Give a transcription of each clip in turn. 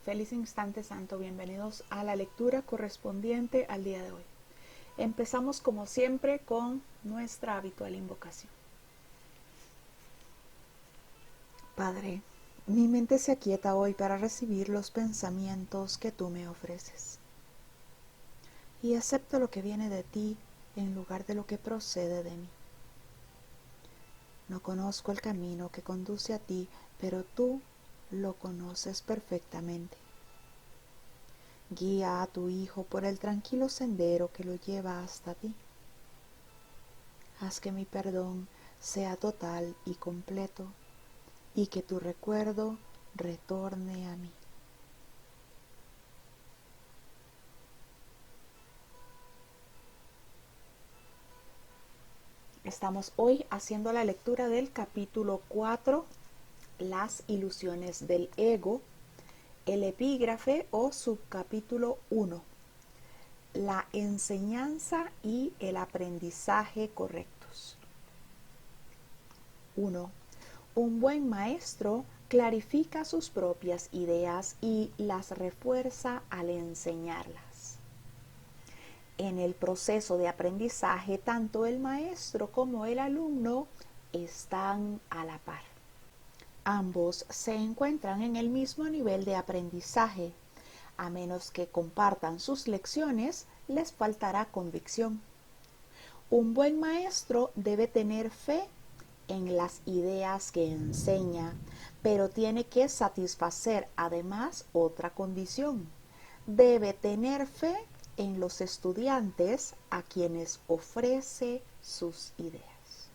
Feliz instante santo, bienvenidos a la lectura correspondiente al día de hoy. Empezamos como siempre con nuestra habitual invocación. Padre, mi mente se aquieta hoy para recibir los pensamientos que tú me ofreces. Y acepto lo que viene de ti en lugar de lo que procede de mí. No conozco el camino que conduce a ti, pero tú lo conoces perfectamente. Guía a tu Hijo por el tranquilo sendero que lo lleva hasta ti. Haz que mi perdón sea total y completo, y que tu recuerdo retorne a mí. Estamos hoy haciendo la lectura del capítulo 4, las ilusiones del ego, el epígrafe o subcapítulo 1, la enseñanza y el aprendizaje correctos. 1. Un buen maestro clarifica sus propias ideas y las refuerza al enseñarlas. En el proceso de aprendizaje, tanto el maestro como el alumno están a la par. Ambos se encuentran en el mismo nivel de aprendizaje. A menos que compartan sus lecciones, les faltará convicción. Un buen maestro debe tener fe en las ideas que enseña, pero tiene que satisfacer además otra condición. Debe tener fe en los estudiantes a quienes ofrece sus ideas.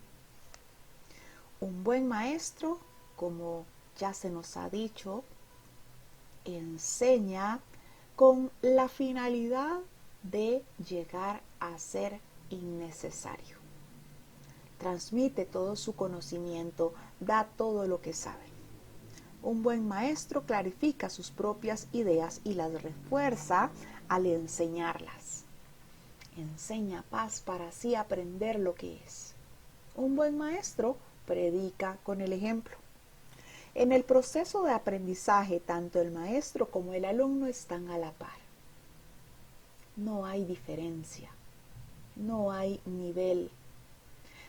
Un buen maestro, como ya se nos ha dicho, enseña con la finalidad de llegar a ser innecesario. Transmite todo su conocimiento, da todo lo que sabe. Un buen maestro clarifica sus propias ideas y las refuerza al enseñarlas. Enseña paz para así aprender lo que es. Un buen maestro predica con el ejemplo. En el proceso de aprendizaje, tanto el maestro como el alumno están a la par. No hay diferencia, no hay nivel.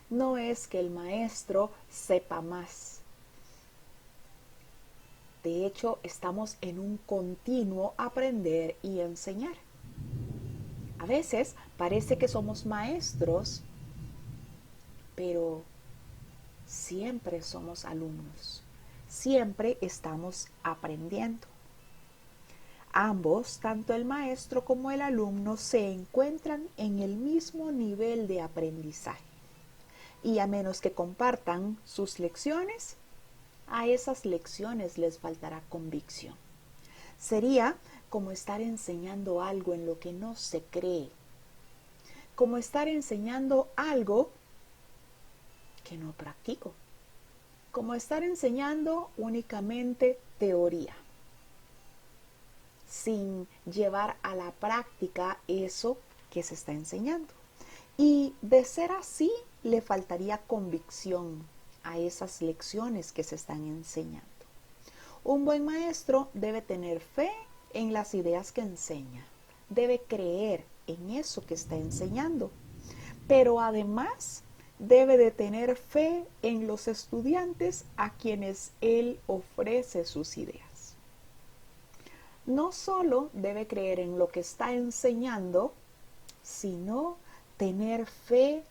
No es que el maestro sepa más. De hecho, estamos en un continuo aprender y enseñar. A veces parece que somos maestros, pero siempre somos alumnos. Siempre estamos aprendiendo. Ambos, tanto el maestro como el alumno, se encuentran en el mismo nivel de aprendizaje. Y a menos que compartan sus lecciones, a esas lecciones les faltará convicción. Sería como estar enseñando algo en lo que no se cree, como estar enseñando algo que no practico, como estar enseñando únicamente teoría, sin llevar a la práctica eso que se está enseñando. Y de ser así, le faltaría convicción a esas lecciones que se están enseñando. Un buen maestro debe tener fe en las ideas que enseña, debe creer en eso que está enseñando, pero además debe de tener fe en los estudiantes a quienes él ofrece sus ideas. No solo debe creer en lo que está enseñando, sino tener fe,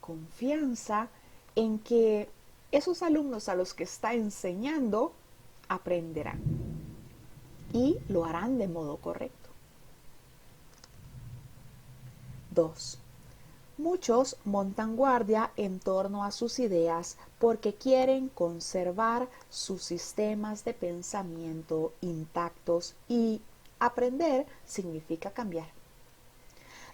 confianza en que esos alumnos a los que está enseñando aprenderán y lo harán de modo correcto. 2. Muchos montan guardia en torno a sus ideas porque quieren conservar sus sistemas de pensamiento intactos y aprender significa cambiar.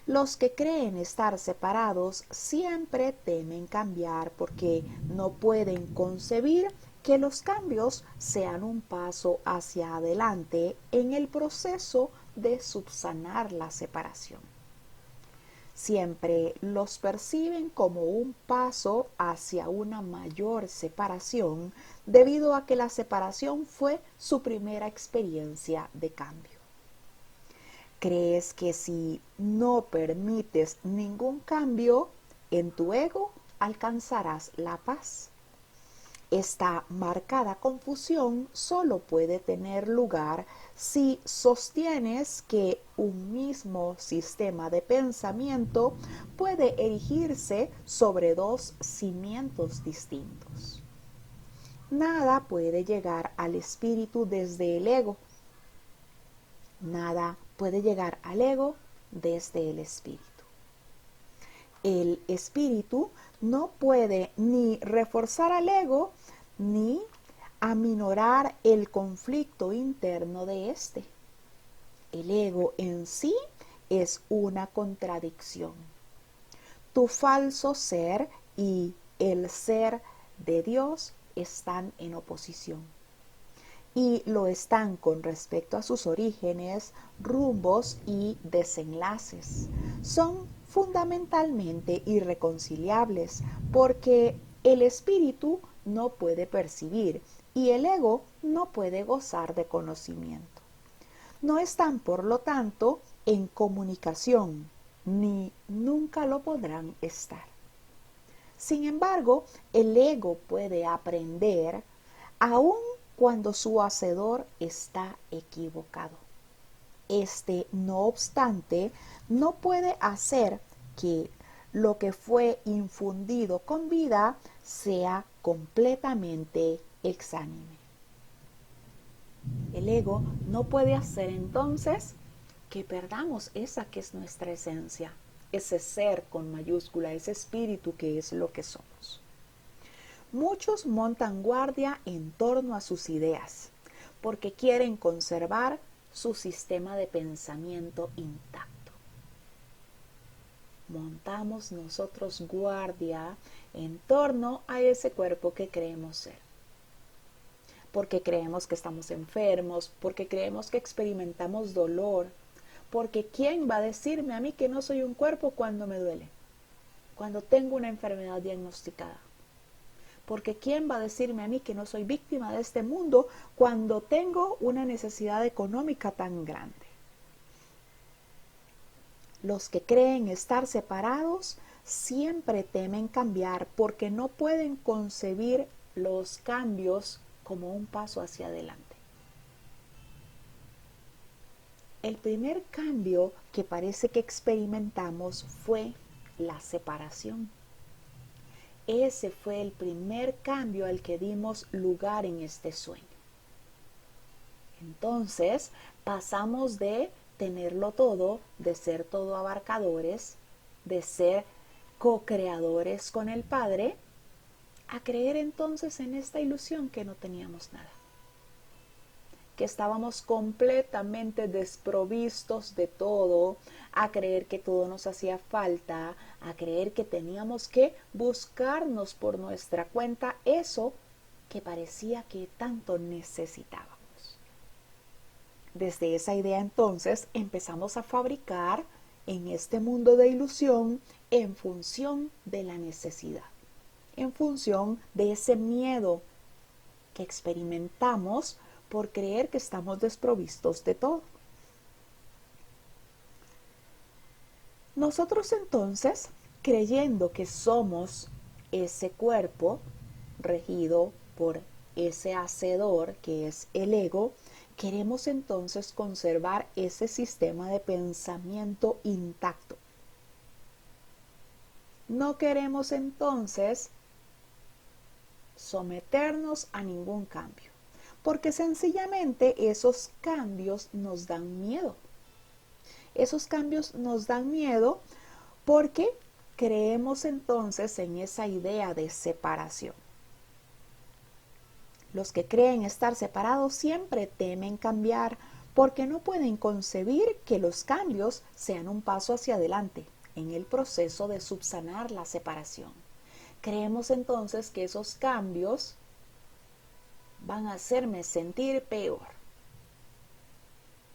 Los que creen estar separados siempre temen cambiar porque no pueden concebir que los cambios sean un paso hacia adelante en el proceso de subsanar la separación. siempre los perciben como un paso hacia una mayor separación, debido a que la separación fue su primera experiencia de cambio. ¿Crees que si no permites ningún cambio en tu ego, alcanzarás la paz? Esta marcada confusión solo puede tener lugar si sostienes que un mismo sistema de pensamiento puede erigirse sobre dos cimientos distintos. Nada puede llegar al espíritu desde el ego. Nada puede llegar al ego desde el espíritu. El espíritu no puede ni reforzar al ego ni aminorar el conflicto interno de éste. El ego en sí es una contradicción. Tu falso ser y el ser de Dios están en oposición. Y lo están con respecto a sus orígenes, rumbos y desenlaces. Son fundamentalmente irreconciliables porque el espíritu no puede percibir y el ego no puede gozar de conocimiento. No están, por lo tanto, en comunicación, ni nunca lo podrán estar. Sin embargo, el ego puede aprender aún cuando su hacedor está equivocado. Este, no obstante, no puede hacer que lo que fue infundido con vida sea completamente exánime. El ego no puede hacer entonces que perdamos esa que es nuestra esencia, ese ser con mayúscula, ese espíritu que es lo que somos. Muchos montan guardia en torno a sus ideas, porque quieren conservar su sistema de pensamiento intacto. Montamos nosotros guardia en torno a ese cuerpo que creemos ser, porque creemos que estamos enfermos, porque creemos que experimentamos dolor, porque ¿quién va a decirme a mí que no soy un cuerpo cuando me duele? Cuando tengo una enfermedad diagnosticada. Porque ¿quién va a decirme a mí que no soy víctima de este mundo cuando tengo una necesidad económica tan grande? Los que creen estar separados siempre temen cambiar porque no pueden concebir los cambios como un paso hacia adelante. El primer cambio que parece que experimentamos fue la separación. Ese fue el primer cambio al que dimos lugar en este sueño. Entonces pasamos de tenerlo todo, de ser todo abarcadores, de ser co-creadores con el Padre, a creer entonces en esta ilusión que no teníamos nada, que estábamos completamente desprovistos de todo, a creer que todo nos hacía falta, a creer que teníamos que buscarnos por nuestra cuenta eso que parecía que tanto necesitábamos. Desde esa idea entonces empezamos a fabricar en este mundo de ilusión en función de la necesidad, en función de ese miedo que experimentamos por creer que estamos desprovistos de todo. Nosotros entonces, creyendo que somos ese cuerpo regido por ese hacedor que es el ego, queremos entonces conservar ese sistema de pensamiento intacto. No queremos entonces someternos a ningún cambio, porque sencillamente esos cambios nos dan miedo. Esos cambios nos dan miedo porque creemos entonces en esa idea de separación. Los que creen estar separados siempre temen cambiar porque no pueden concebir que los cambios sean un paso hacia adelante en el proceso de subsanar la separación. Creemos entonces que esos cambios van a hacerme sentir peor,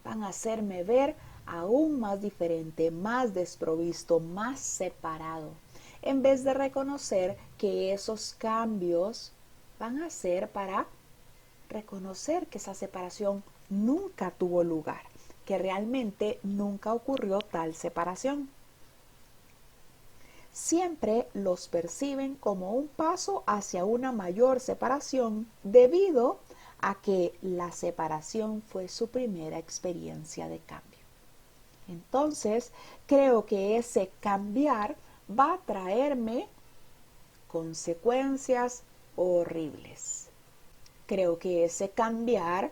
van a hacerme ver aún más diferente, más desprovisto, más separado, en vez de reconocer que esos cambios van a ser para reconocer que esa separación nunca tuvo lugar, que realmente nunca ocurrió tal separación. Siempre los perciben como un paso hacia una mayor separación debido a que la separación fue su primera experiencia de cambio. Entonces, creo que ese cambiar va a traerme consecuencias horribles. Creo que ese cambiar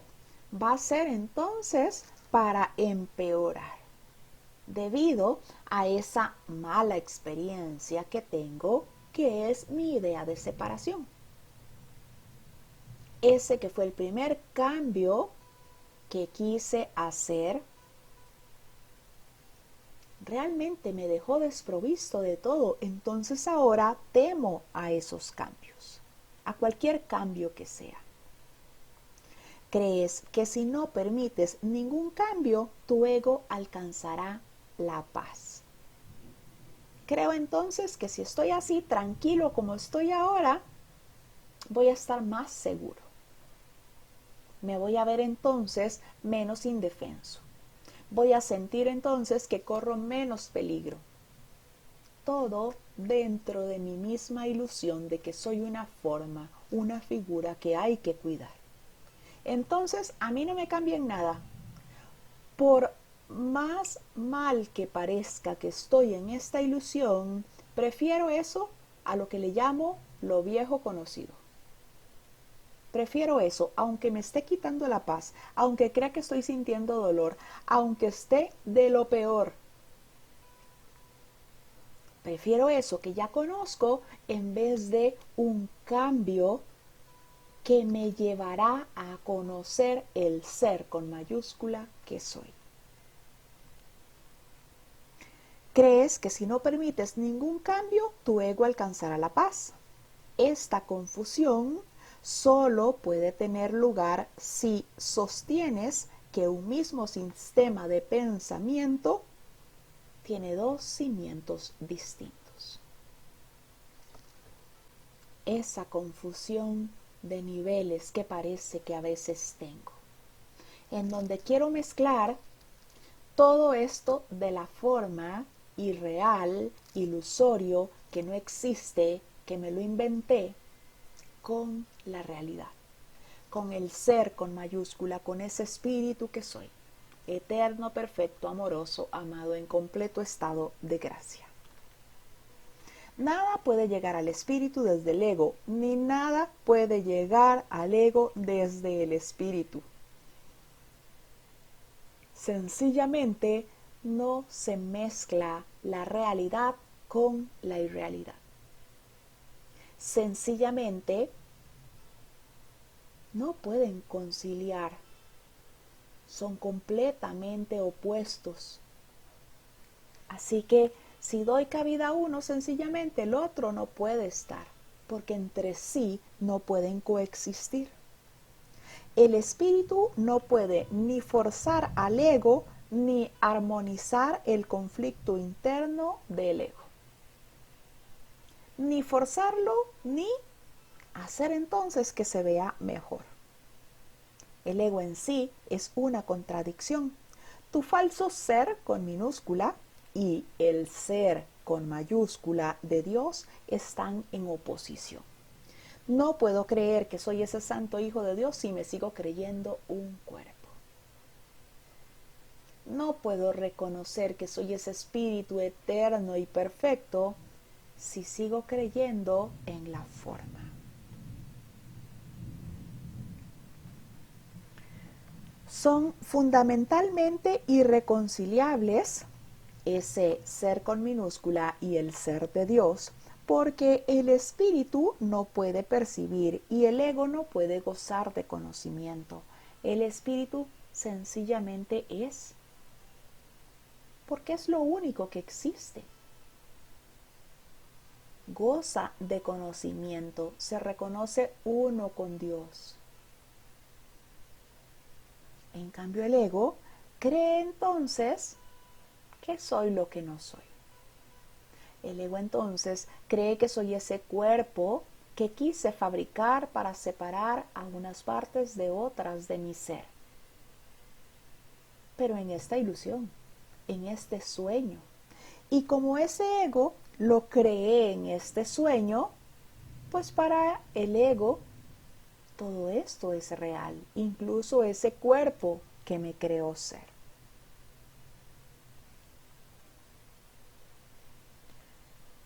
va a ser entonces para empeorar, debido a esa mala experiencia que tengo, que es mi idea de separación. Ese que fue el primer cambio que quise hacer, realmente me dejó desprovisto de todo. Entonces ahora temo a esos cambios, a cualquier cambio que sea. Crees que si no permites ningún cambio, tu ego alcanzará la paz. Creo entonces que si estoy así tranquilo como estoy ahora, voy a estar más seguro. Me voy a ver entonces menos indefenso. Voy a sentir entonces que corro menos peligro. Todo dentro de mi misma ilusión de que soy una forma, una figura que hay que cuidar. Entonces a mí no me cambia en nada. Por más mal que parezca que estoy en esta ilusión, prefiero eso a lo que le llamo lo viejo conocido. Prefiero eso, aunque me esté quitando la paz, aunque crea que estoy sintiendo dolor, aunque esté de lo peor. Prefiero eso que ya conozco en vez de un cambio que me llevará a conocer el ser con mayúscula que soy. Crees que si no permites ningún cambio, tu ego alcanzará la paz. Esta confusión solo puede tener lugar si sostienes que un mismo sistema de pensamiento tiene dos cimientos distintos. Esa confusión de niveles que parece que a veces tengo, en donde quiero mezclar todo esto de la forma irreal, ilusorio, que no existe, que me lo inventé, con la realidad, con el ser con mayúscula, con ese espíritu que soy, eterno, perfecto, amoroso, amado en completo estado de gracia. Nada puede llegar al espíritu desde el ego, ni nada puede llegar al ego desde el espíritu. Sencillamente no se mezcla la realidad con la irrealidad. Sencillamente no pueden conciliar. Son completamente opuestos. Así que si doy cabida a uno, sencillamente el otro no puede estar, porque entre sí no pueden coexistir. El espíritu no puede ni forzar al ego ni armonizar el conflicto interno del ego. Ni forzarlo ni hacer entonces que se vea mejor. El ego en sí es una contradicción. Tu falso ser con minúscula y el ser con mayúscula de Dios están en oposición. No puedo creer que soy ese santo hijo de Dios si me sigo creyendo un cuerpo. No puedo reconocer que soy ese espíritu eterno y perfecto si sigo creyendo en la forma. Son fundamentalmente irreconciliables ese ser con minúscula y el ser de Dios, porque el espíritu no puede percibir y el ego no puede gozar de conocimiento. El espíritu sencillamente es, porque es lo único que existe. Goza de conocimiento, se reconoce uno con Dios. En cambio el ego cree entonces que soy lo que no soy. El ego entonces cree que soy ese cuerpo que quise fabricar para separar a unas partes de otras de mi ser. Pero en esta ilusión, en este sueño. Y como ese ego lo creé en este sueño, pues para el ego todo esto es real, incluso ese cuerpo que me creó ser.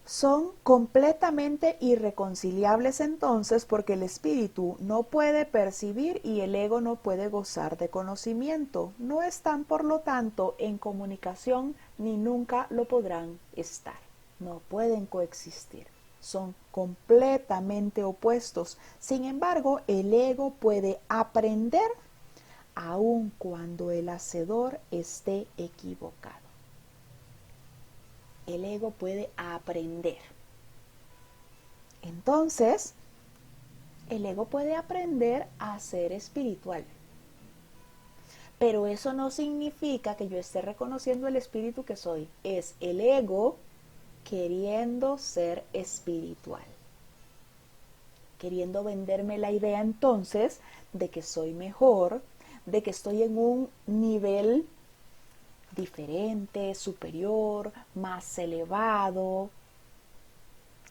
Son completamente irreconciliables entonces porque el espíritu no puede percibir y el ego no puede gozar de conocimiento. No están, por lo tanto, en comunicación ni nunca lo podrán estar. No pueden coexistir. Son completamente opuestos. Sin embargo, el ego puede aprender aun cuando el hacedor esté equivocado. El ego puede aprender. Entonces, el ego puede aprender a ser espiritual. Pero eso no significa que yo esté reconociendo el espíritu que soy. Es el ego queriendo ser espiritual. Queriendo venderme la idea entonces de que soy mejor, de que estoy en un nivel diferente, superior, más elevado,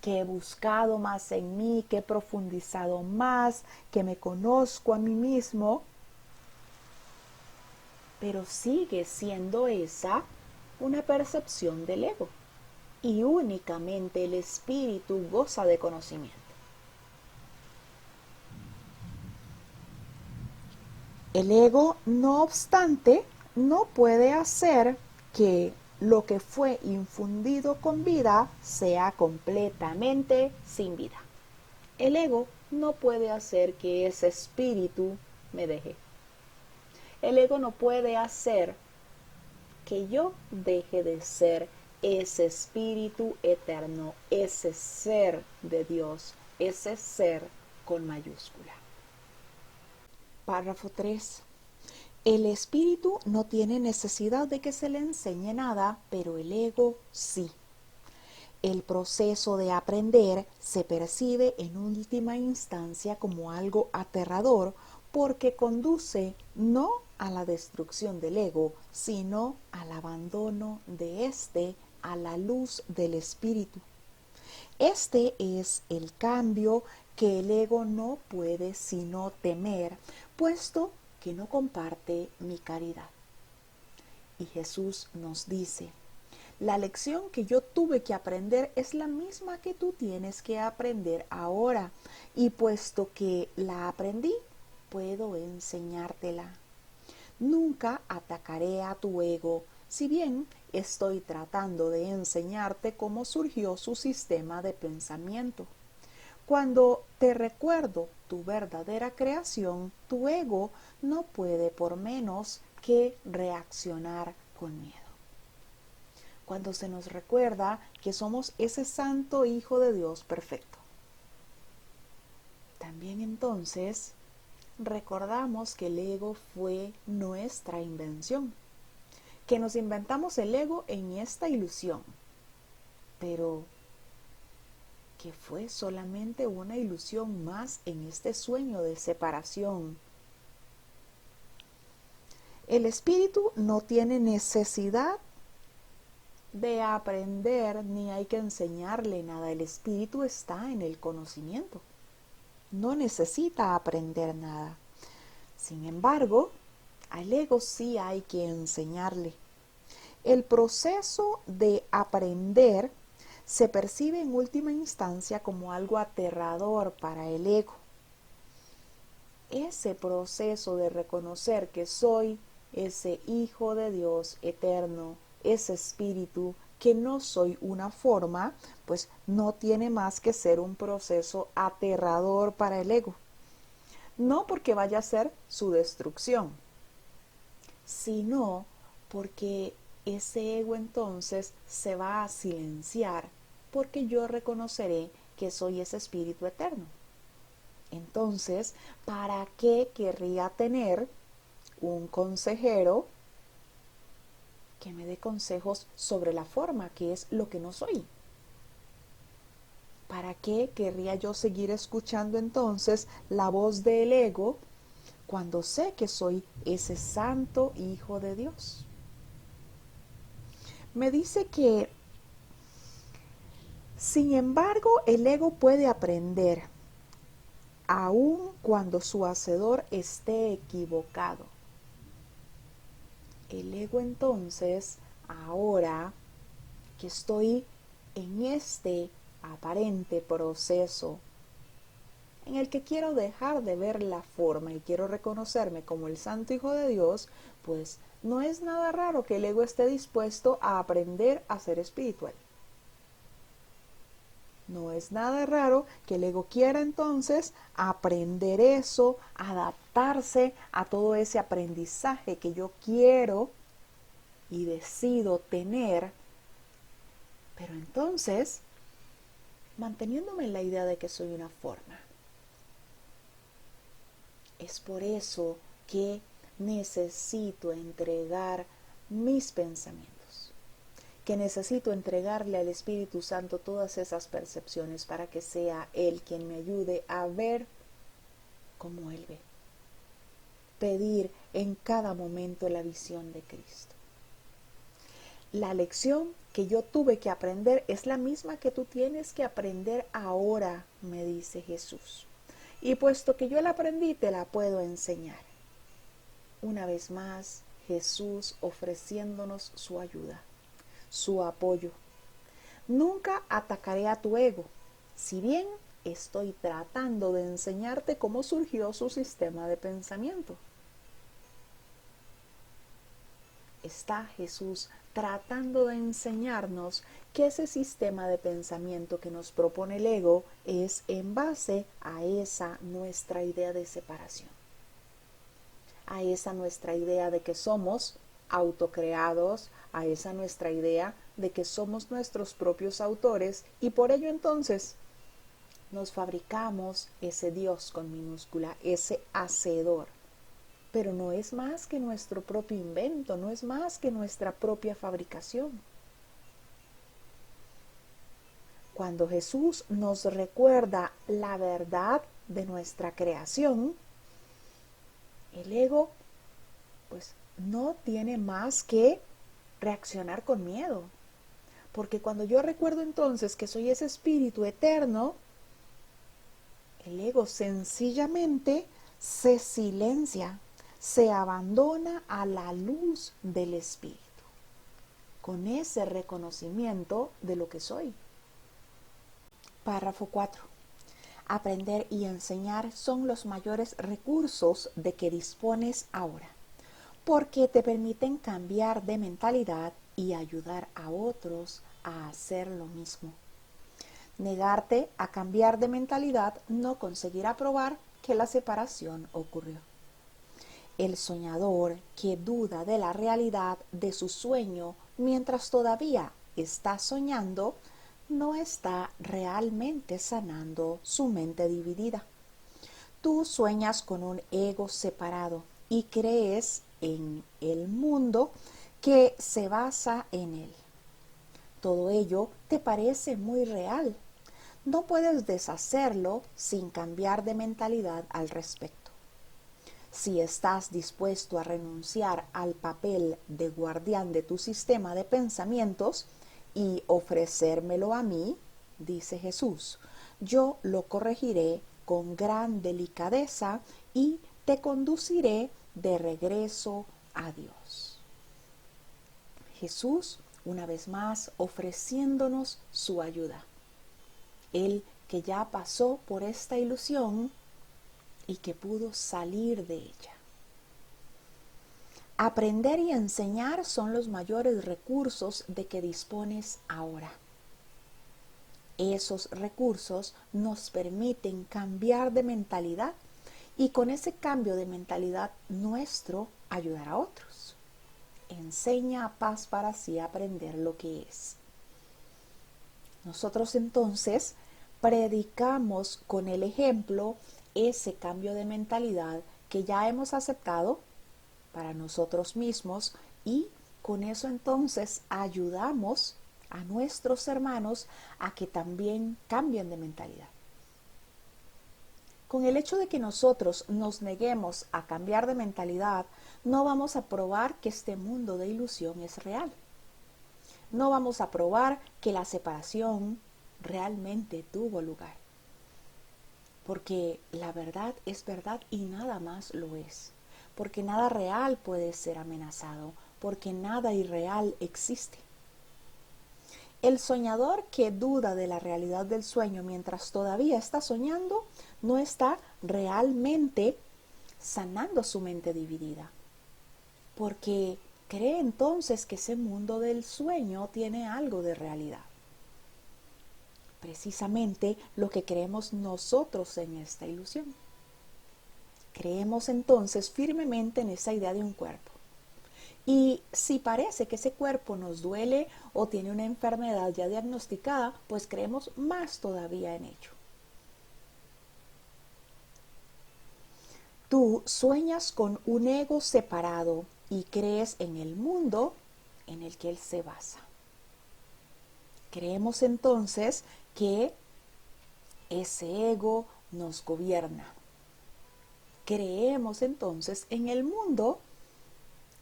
que he buscado más en mí, que he profundizado más, que me conozco a mí mismo, pero sigue siendo esa una percepción del ego y únicamente el espíritu goza de conocimiento. El ego, no obstante, no puede hacer que lo que fue infundido con vida sea completamente sin vida. El ego no puede hacer que ese espíritu me deje. El ego no puede hacer que yo deje de ser ese espíritu eterno, ese ser de Dios, ese ser con mayúscula. Párrafo 3. El espíritu no tiene necesidad de que se le enseñe nada, pero el ego sí. El proceso de aprender se percibe en última instancia como algo aterrador porque conduce no a la destrucción del ego, sino al abandono de éste a la luz del espíritu. Este es el cambio que el ego no puede sino temer, puesto que no comparte mi caridad. Y Jesús nos dice: la lección que yo tuve que aprender es la misma que tú tienes que aprender ahora, y puesto que la aprendí, puedo enseñártela. Nunca atacaré a tu ego, si bien estoy tratando de enseñarte cómo surgió su sistema de pensamiento. Cuando te recuerdo tu verdadera creación, tu ego no puede por menos que reaccionar con miedo. Cuando se nos recuerda que somos ese santo Hijo de Dios perfecto. También entonces recordamos que el ego fue nuestra invención, que nos inventamos el ego en esta ilusión, pero que fue solamente una ilusión más en este sueño de separación. El espíritu no tiene necesidad de aprender ni hay que enseñarle nada. El espíritu está en el conocimiento. No necesita aprender nada. Sin embargo, al ego sí hay que enseñarle. El proceso de aprender se percibe en última instancia como algo aterrador para el ego. Ese proceso de reconocer que soy ese Hijo de Dios eterno, ese espíritu, que no soy una forma, pues no tiene más que ser un proceso aterrador para el ego. No porque vaya a ser su destrucción, sino porque ese ego entonces se va a silenciar, porque yo reconoceré que soy ese espíritu eterno. Entonces, ¿para qué querría tener un consejero que me dé consejos sobre la forma, que es lo que no soy. ¿Para qué querría yo seguir escuchando entonces la voz del ego cuando sé que soy ese santo hijo de Dios? Me dice que, sin embargo, el ego puede aprender, aun cuando su hacedor esté equivocado. El ego entonces, ahora que estoy en este aparente proceso en el que quiero dejar de ver la forma y quiero reconocerme como el santo hijo de Dios, pues no es nada raro que el ego esté dispuesto a aprender a ser espiritual. No es nada raro que el ego quiera entonces aprender eso, adaptarse a todo ese aprendizaje que yo quiero y decido tener, pero entonces manteniéndome en la idea de que soy una forma. Es por eso que necesito entregar mis pensamientos, que necesito entregarle al Espíritu Santo todas esas percepciones para que sea Él quien me ayude a ver como Él ve. Pedir en cada momento la visión de Cristo. La lección que yo tuve que aprender es la misma que tú tienes que aprender ahora, me dice Jesús. Y puesto que yo la aprendí, te la puedo enseñar. Una vez más, Jesús ofreciéndonos su ayuda, su apoyo. Nunca atacaré a tu ego, si bien estoy tratando de enseñarte cómo surgió su sistema de pensamiento. Está Jesús tratando de enseñarnos que ese sistema de pensamiento que nos propone el ego es en base a esa nuestra idea de separación, a esa nuestra idea de que somos autocreados, a esa nuestra idea de que somos nuestros propios autores y por ello entonces nos fabricamos ese Dios con minúscula, ese hacedor. Pero no es más que nuestro propio invento, no es más que nuestra propia fabricación. Cuando Jesús nos recuerda la verdad de nuestra creación, el ego pues no tiene más que reaccionar con miedo. Porque cuando yo recuerdo entonces que soy ese espíritu eterno, el ego sencillamente se silencia, se abandona a la luz del espíritu, con ese reconocimiento de lo que soy. Párrafo 4. Aprender y enseñar son los mayores recursos de que dispones ahora, porque te permiten cambiar de mentalidad y ayudar a otros a hacer lo mismo. Negarte a cambiar de mentalidad no conseguirá probar que la separación ocurrió. El soñador que duda de la realidad de su sueño mientras todavía está soñando, no está realmente sanando su mente dividida. Tú sueñas con un ego separado y crees en el mundo que se basa en él. Todo ello te parece muy real. No puedes deshacerlo sin cambiar de mentalidad al respecto. Si estás dispuesto a renunciar al papel de guardián de tu sistema de pensamientos y ofrecérmelo a mí, dice Jesús, yo lo corregiré con gran delicadeza y te conduciré de regreso a Dios. Jesús, una vez más, ofreciéndonos su ayuda. Él que ya pasó por esta ilusión y que pudo salir de ella. Aprender y enseñar son los mayores recursos de que dispones ahora. Esos recursos nos permiten cambiar de mentalidad y con ese cambio de mentalidad nuestro ayudar a otros. Enseña a paz para así aprender lo que es. Nosotros entonces predicamos con el ejemplo ese cambio de mentalidad que ya hemos aceptado para nosotros mismos y con eso entonces ayudamos a nuestros hermanos a que también cambien de mentalidad. Con el hecho de que nosotros nos neguemos a cambiar de mentalidad, no vamos a probar que este mundo de ilusión es real. No vamos a probar que la separación realmente tuvo lugar. Porque la verdad es verdad y nada más lo es. Porque nada real puede ser amenazado. Porque nada irreal existe. El soñador que duda de la realidad del sueño mientras todavía está soñando, no está realmente sanando su mente dividida. Porque cree entonces que ese mundo del sueño tiene algo de realidad. Precisamente lo que creemos nosotros en esta ilusión. Creemos entonces firmemente en esa idea de un cuerpo. Y si parece que ese cuerpo nos duele o tiene una enfermedad ya diagnosticada, pues creemos más todavía en ello. Tú sueñas con un ego separado y crees en el mundo en el que él se basa. Creemos entonces que ese ego nos gobierna. Creemos entonces en el mundo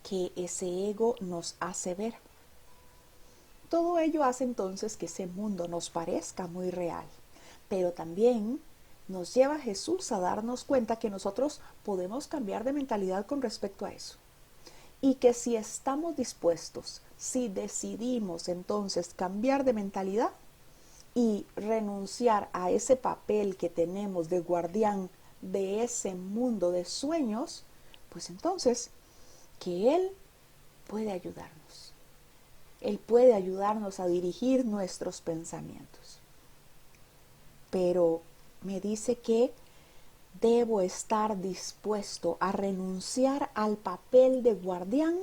que ese ego nos hace ver. Todo ello hace entonces que ese mundo nos parezca muy real, pero también nos lleva a Jesús a darnos cuenta que nosotros podemos cambiar de mentalidad con respecto a eso. Y que si estamos dispuestos, si decidimos entonces cambiar de mentalidad y renunciar a ese papel que tenemos de guardián de ese mundo de sueños, pues entonces que Él puede ayudarnos. Él puede ayudarnos a dirigir nuestros pensamientos. Pero me dice que debo estar dispuesto a renunciar al papel de guardián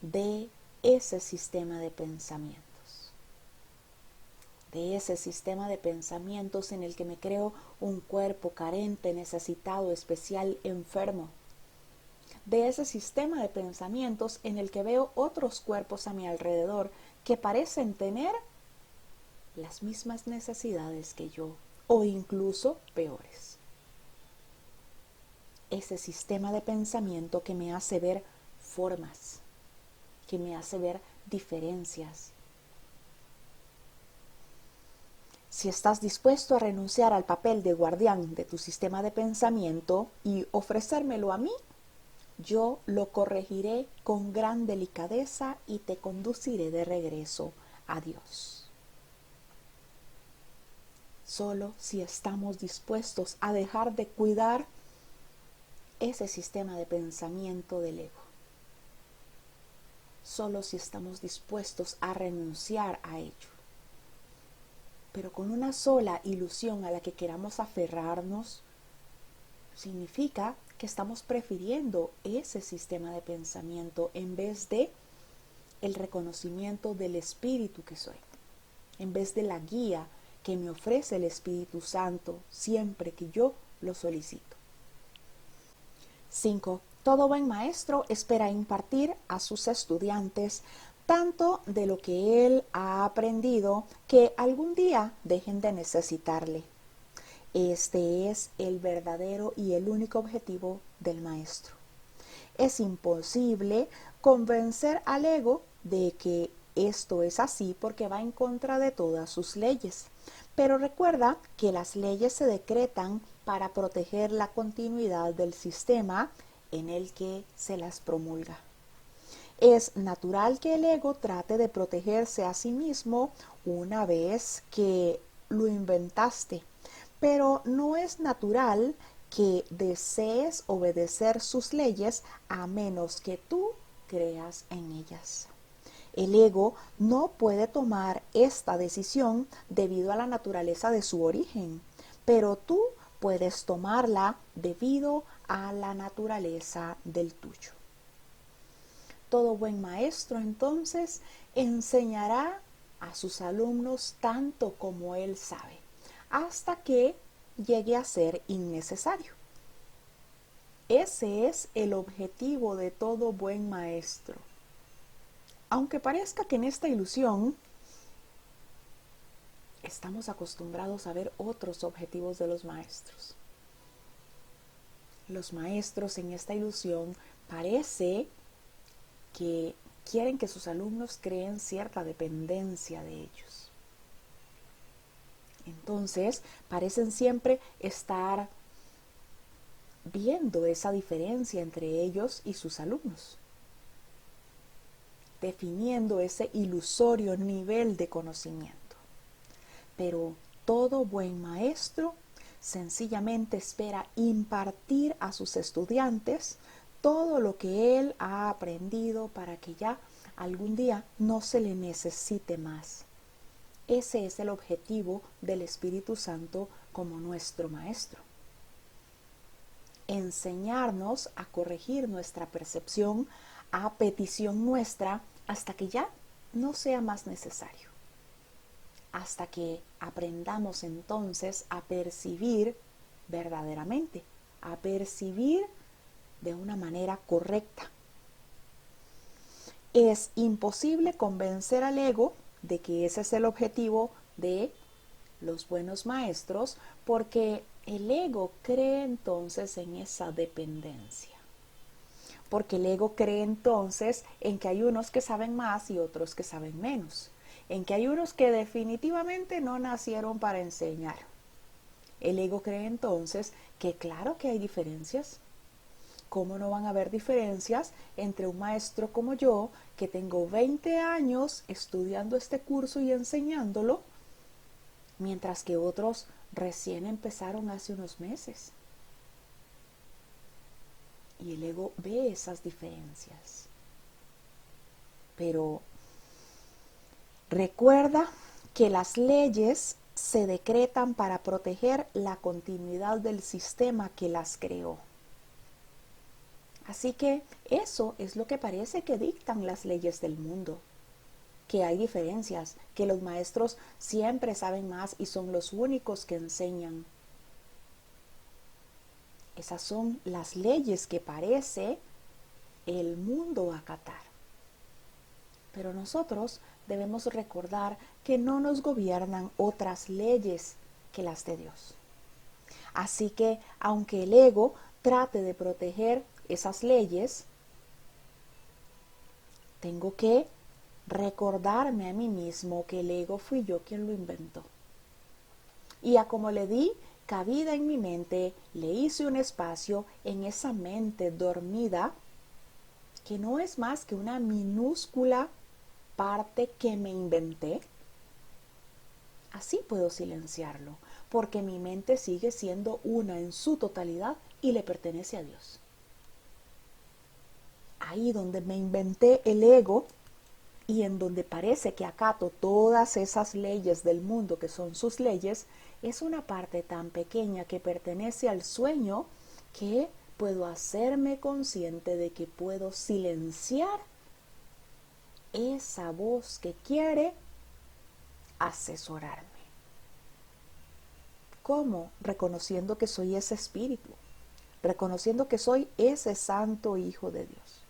de ese sistema de pensamientos. De ese sistema de pensamientos en el que me creo un cuerpo carente, necesitado, especial, enfermo. De ese sistema de pensamientos en el que veo otros cuerpos a mi alrededor que parecen tener las mismas necesidades que yo o incluso peores. Ese sistema de pensamiento que me hace ver formas, que me hace ver diferencias. Si estás dispuesto a renunciar al papel de guardián de tu sistema de pensamiento y ofrecérmelo a mí, yo lo corregiré con gran delicadeza y te conduciré de regreso a Dios. Solo si estamos dispuestos a dejar de cuidar ese sistema de pensamiento del ego. Solo si estamos dispuestos a renunciar a ello. Pero con una sola ilusión a la que queramos aferrarnos, significa que estamos prefiriendo ese sistema de pensamiento en vez de el reconocimiento del espíritu que soy, en vez de la guía que me ofrece el Espíritu Santo siempre que yo lo solicito. 5. Todo buen maestro espera impartir a sus estudiantes tanto de lo que él ha aprendido que algún día dejen de necesitarle. Este es el verdadero y el único objetivo del maestro. Es imposible convencer al ego de que esto es así porque va en contra de todas sus leyes. Pero recuerda que las leyes se decretan para proteger la continuidad del sistema en el que se las promulga. Es natural que el ego trate de protegerse a sí mismo una vez que lo inventaste, pero no es natural que desees obedecer sus leyes a menos que tú creas en ellas. El ego no puede tomar esta decisión debido a la naturaleza de su origen, pero tú puedes tomarla debido a la naturaleza del tuyo. Todo buen maestro entonces enseñará a sus alumnos tanto como él sabe, hasta que llegue a ser innecesario. Ese es el objetivo de todo buen maestro. Aunque parezca que en esta ilusión estamos acostumbrados a ver otros objetivos de los maestros. Los maestros en esta ilusión parece que quieren que sus alumnos creen cierta dependencia de ellos. Entonces, parecen siempre estar viendo esa diferencia entre ellos y sus alumnos, definiendo ese ilusorio nivel de conocimiento. Pero todo buen maestro sencillamente espera impartir a sus estudiantes todo lo que él ha aprendido para que ya algún día no se le necesite más. Ese es el objetivo del Espíritu Santo como nuestro maestro. Enseñarnos a corregir nuestra percepción a petición nuestra hasta que ya no sea más necesario. Hasta que aprendamos entonces a percibir verdaderamente, a percibir de una manera correcta. Es imposible convencer al ego de que ese es el objetivo de los buenos maestros, porque el ego cree entonces en esa dependencia. Porque el ego cree entonces en que hay unos que saben más y otros que saben menos. En que hay unos que definitivamente no nacieron para enseñar. El ego cree entonces que claro que hay diferencias. ¿Cómo no van a haber diferencias entre un maestro como yo, que tengo 20 años estudiando este curso y enseñándolo, mientras que otros recién empezaron hace unos meses? Y el ego ve esas diferencias. Pero recuerda que las leyes se decretan para proteger la continuidad del sistema que las creó. Así que eso es lo que parece que dictan las leyes del mundo. Que hay diferencias, que los maestros siempre saben más y son los únicos que enseñan. Esas son las leyes que parece el mundo acatar. Pero nosotros debemos recordar que no nos gobiernan otras leyes que las de Dios. Así que, aunque el ego trate de proteger esas leyes, tengo que recordarme a mí mismo que el ego fui yo quien lo inventó. Y a como le di cabida en mi mente, le hice un espacio en esa mente dormida, que no es más que una minúscula parte que me inventé. Así puedo silenciarlo, porque mi mente sigue siendo una en su totalidad y le pertenece a Dios. Ahí donde me inventé el ego y en donde parece que acato todas esas leyes del mundo que son sus leyes, es una parte tan pequeña que pertenece al sueño que puedo hacerme consciente de que puedo silenciar esa voz que quiere asesorarme. ¿Cómo? Reconociendo que soy ese espíritu, reconociendo que soy ese santo hijo de Dios.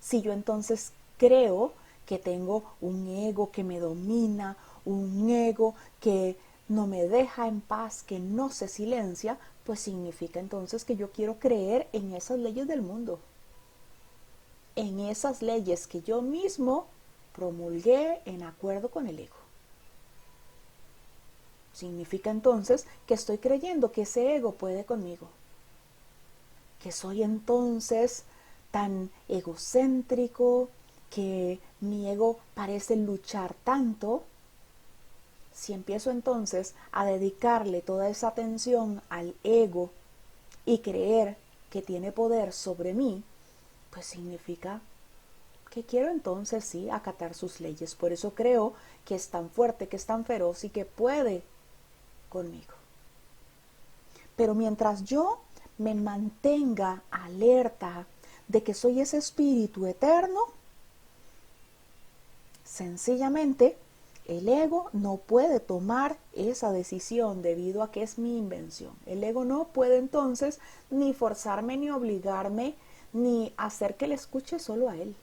Si yo entonces creo que tengo un ego que me domina, un ego que no me deja en paz, que no se silencia, pues significa entonces que yo quiero creer en esas leyes del mundo, en esas leyes que yo mismo promulgué en acuerdo con el ego. Significa entonces que estoy creyendo que ese ego puede conmigo, que soy entonces tan egocéntrico, que mi ego parece luchar tanto. Si empiezo entonces a dedicarle toda esa atención al ego y creer que tiene poder sobre mí, pues significa que quiero entonces sí acatar sus leyes. Por eso creo que es tan fuerte, que es tan feroz y que puede conmigo. Pero mientras yo me mantenga alerta de que soy ese espíritu eterno, sencillamente el ego no puede tomar esa decisión debido a que es mi invención. El ego no puede entonces ni forzarme, ni obligarme, ni hacer que le escuche solo a él.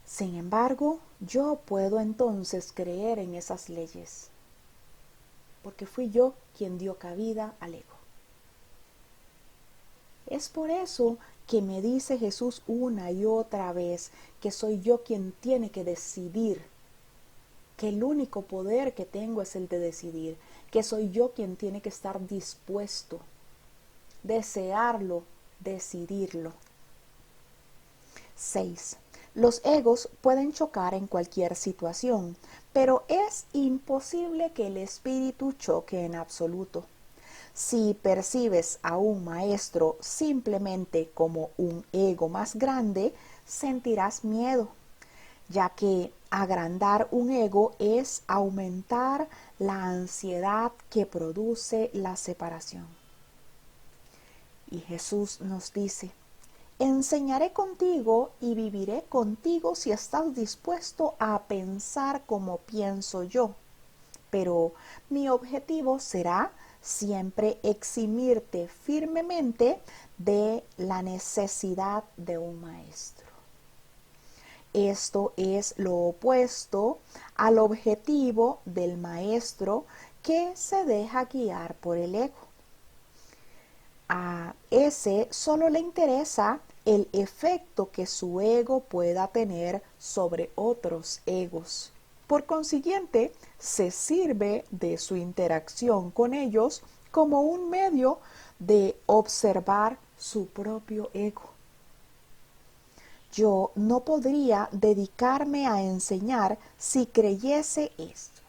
Sin embargo, yo puedo entonces creer en esas leyes, porque fui yo quien dio cabida al ego. Es por eso que me dice Jesús una y otra vez que soy yo quien tiene que decidir, que el único poder que tengo es el de decidir, que soy yo quien tiene que estar dispuesto, desearlo, decidirlo. 6. Los egos pueden chocar en cualquier situación, pero es imposible que el espíritu choque en absoluto. Si percibes a un maestro simplemente como un ego más grande, sentirás miedo, ya que agrandar un ego es aumentar la ansiedad que produce la separación. Y Jesús nos dice: enseñaré contigo y viviré contigo si estás dispuesto a pensar como pienso yo. Pero mi objetivo será siempre eximirte firmemente de la necesidad de un maestro. Esto es lo opuesto al objetivo del maestro que se deja guiar por el ego. A ese solo le interesa el efecto que su ego pueda tener sobre otros egos. Por consiguiente, se sirve de su interacción con ellos como un medio de observar su propio ego. Yo no podría dedicarme a enseñar si creyese esto.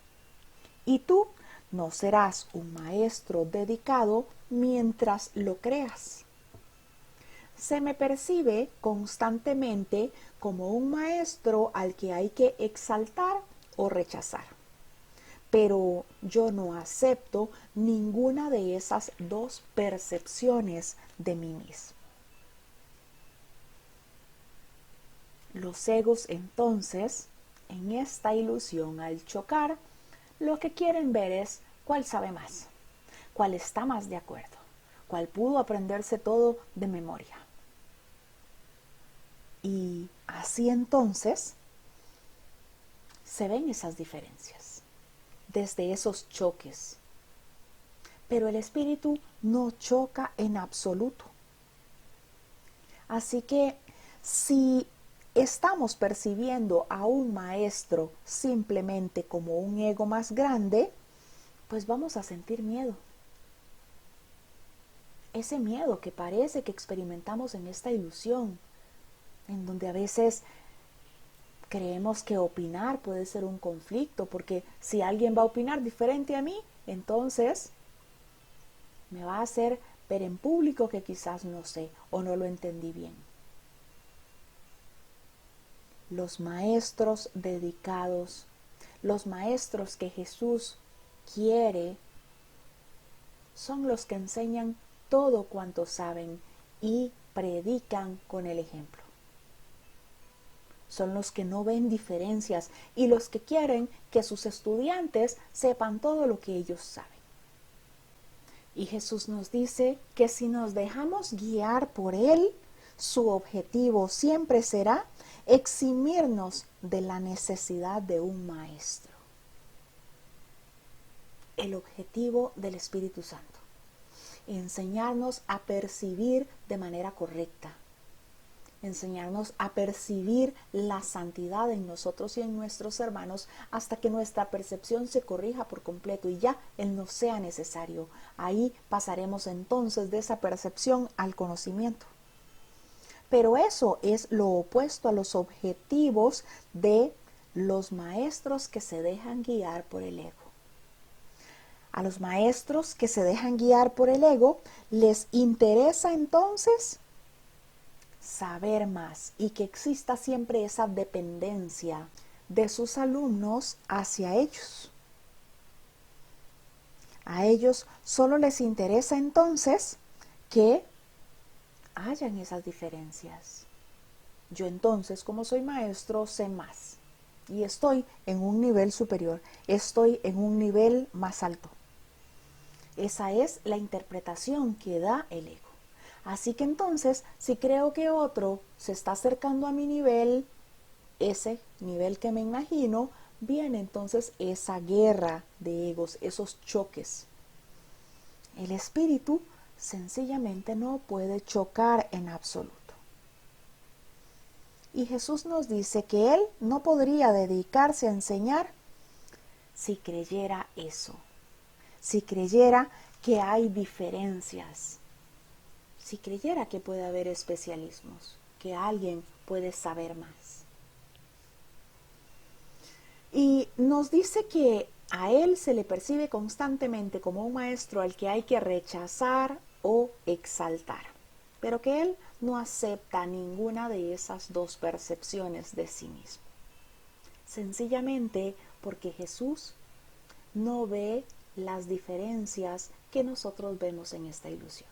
Y tú no serás un maestro dedicado mientras lo creas. Se me percibe constantemente como un maestro al que hay que exaltar o rechazar. Pero yo no acepto ninguna de esas dos percepciones de mí mismo. Los egos entonces, en esta ilusión al chocar, lo que quieren ver es cuál sabe más, cuál está más de acuerdo, cuál pudo aprenderse todo de memoria. Y así entonces se ven esas diferencias, desde esos choques. Pero el espíritu no choca en absoluto. Así que si estamos percibiendo a un maestro simplemente como un ego más grande, pues vamos a sentir miedo. Ese miedo que parece que experimentamos en esta ilusión, en donde a veces creemos que opinar puede ser un conflicto, porque si alguien va a opinar diferente a mí, entonces me va a hacer ver en público que quizás no sé o no lo entendí bien. Los maestros dedicados, los maestros que Jesús quiere, son los que enseñan todo cuanto saben y predican con el ejemplo. Son los que no ven diferencias y los que quieren que sus estudiantes sepan todo lo que ellos saben. Y Jesús nos dice que si nos dejamos guiar por Él, su objetivo siempre será eximirnos de la necesidad de un maestro. El objetivo del Espíritu Santo: enseñarnos a percibir de manera correcta, enseñarnos a percibir la santidad en nosotros y en nuestros hermanos hasta que nuestra percepción se corrija por completo y ya Él no sea necesario. Ahí pasaremos entonces de esa percepción al conocimiento. Pero eso es lo opuesto a los objetivos de los maestros que se dejan guiar por el ego. A los maestros que se dejan guiar por el ego les interesa entonces saber más y que exista siempre esa dependencia de sus alumnos hacia ellos. A ellos solo les interesa entonces que hayan esas diferencias. Yo entonces, como soy maestro, sé más y estoy en un nivel superior, estoy en un nivel más alto. Esa es la interpretación que da el ego. Así que entonces, si creo que otro se está acercando a mi nivel, ese nivel que me imagino, viene entonces esa guerra de egos, esos choques. El espíritu sencillamente no puede chocar en absoluto. Y Jesús nos dice que Él no podría dedicarse a enseñar si creyera eso, si creyera que hay diferencias, si creyera que puede haber especialismos, que alguien puede saber más. Y nos dice que a Él se le percibe constantemente como un maestro al que hay que rechazar o exaltar, pero que Él no acepta ninguna de esas dos percepciones de sí mismo. Sencillamente porque Jesús no ve las diferencias que nosotros vemos en esta ilusión.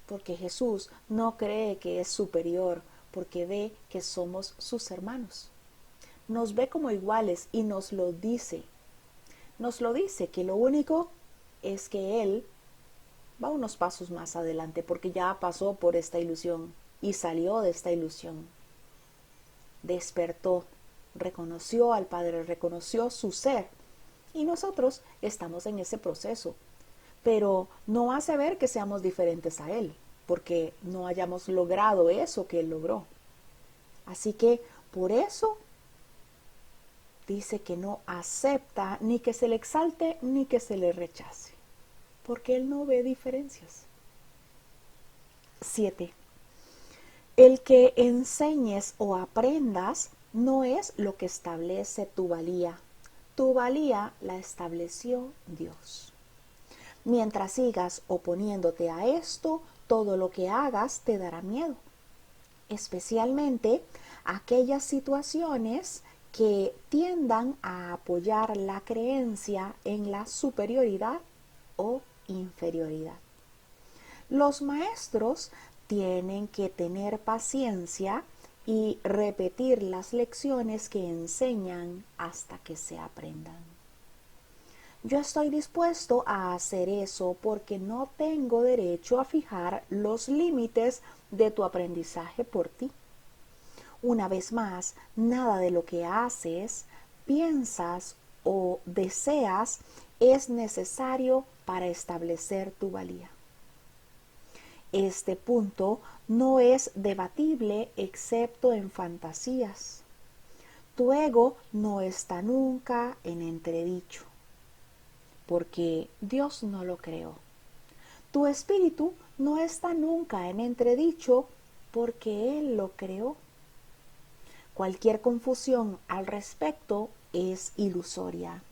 Porque Jesús no cree que es superior, porque ve que somos sus hermanos. Nos ve como iguales y nos lo dice. Nos lo dice que lo único es que Él va unos pasos más adelante porque ya pasó por esta ilusión y salió de esta ilusión. Despertó, reconoció al Padre, reconoció su ser y nosotros estamos en ese proceso. Pero no hace ver que seamos diferentes a Él, porque no hayamos logrado eso que Él logró. Así que por eso dice que no acepta ni que se le exalte ni que se le rechace, porque Él no ve diferencias. 7. El que enseñes o aprendas no es lo que establece tu valía. Tu valía la estableció Dios. Mientras sigas oponiéndote a esto, todo lo que hagas te dará miedo, especialmente aquellas situaciones que tiendan a apoyar la creencia en la superioridad o inferioridad. Los maestros tienen que tener paciencia y repetir las lecciones que enseñan hasta que se aprendan. Yo estoy dispuesto a hacer eso porque no tengo derecho a fijar los límites de tu aprendizaje por ti. Una vez más, nada de lo que haces, piensas o deseas es necesario para establecer tu valía. Este punto no es debatible excepto en fantasías. Tu ego no está nunca en entredicho, porque Dios no lo creó. Tu espíritu no está nunca en entredicho, porque Él lo creó. Cualquier confusión al respecto es ilusoria,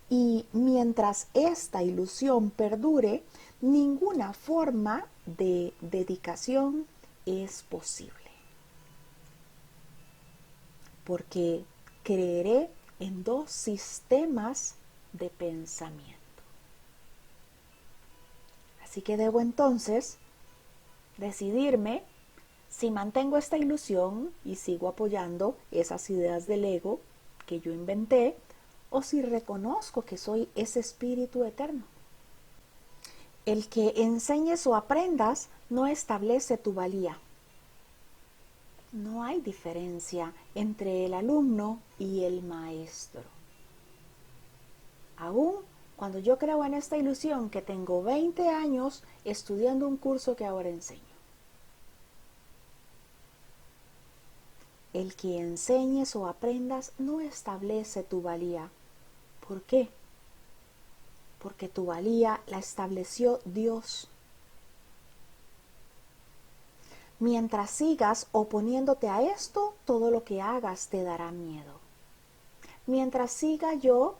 y mientras esta ilusión perdure, ninguna forma de dedicación es posible. Porque creeré en dos sistemas de pensamiento. Así que debo entonces decidirme si mantengo esta ilusión y sigo apoyando esas ideas del ego que yo inventé, o si reconozco que soy ese espíritu eterno. El que enseñes o aprendas no establece tu valía. No hay diferencia entre el alumno y el maestro. Aún cuando yo creo en esta ilusión que tengo 20 años estudiando un curso que ahora enseño. El que enseñes o aprendas no establece tu valía. ¿Por qué? Porque tu valía la estableció Dios. Mientras sigas oponiéndote a esto, todo lo que hagas te dará miedo. Mientras siga yo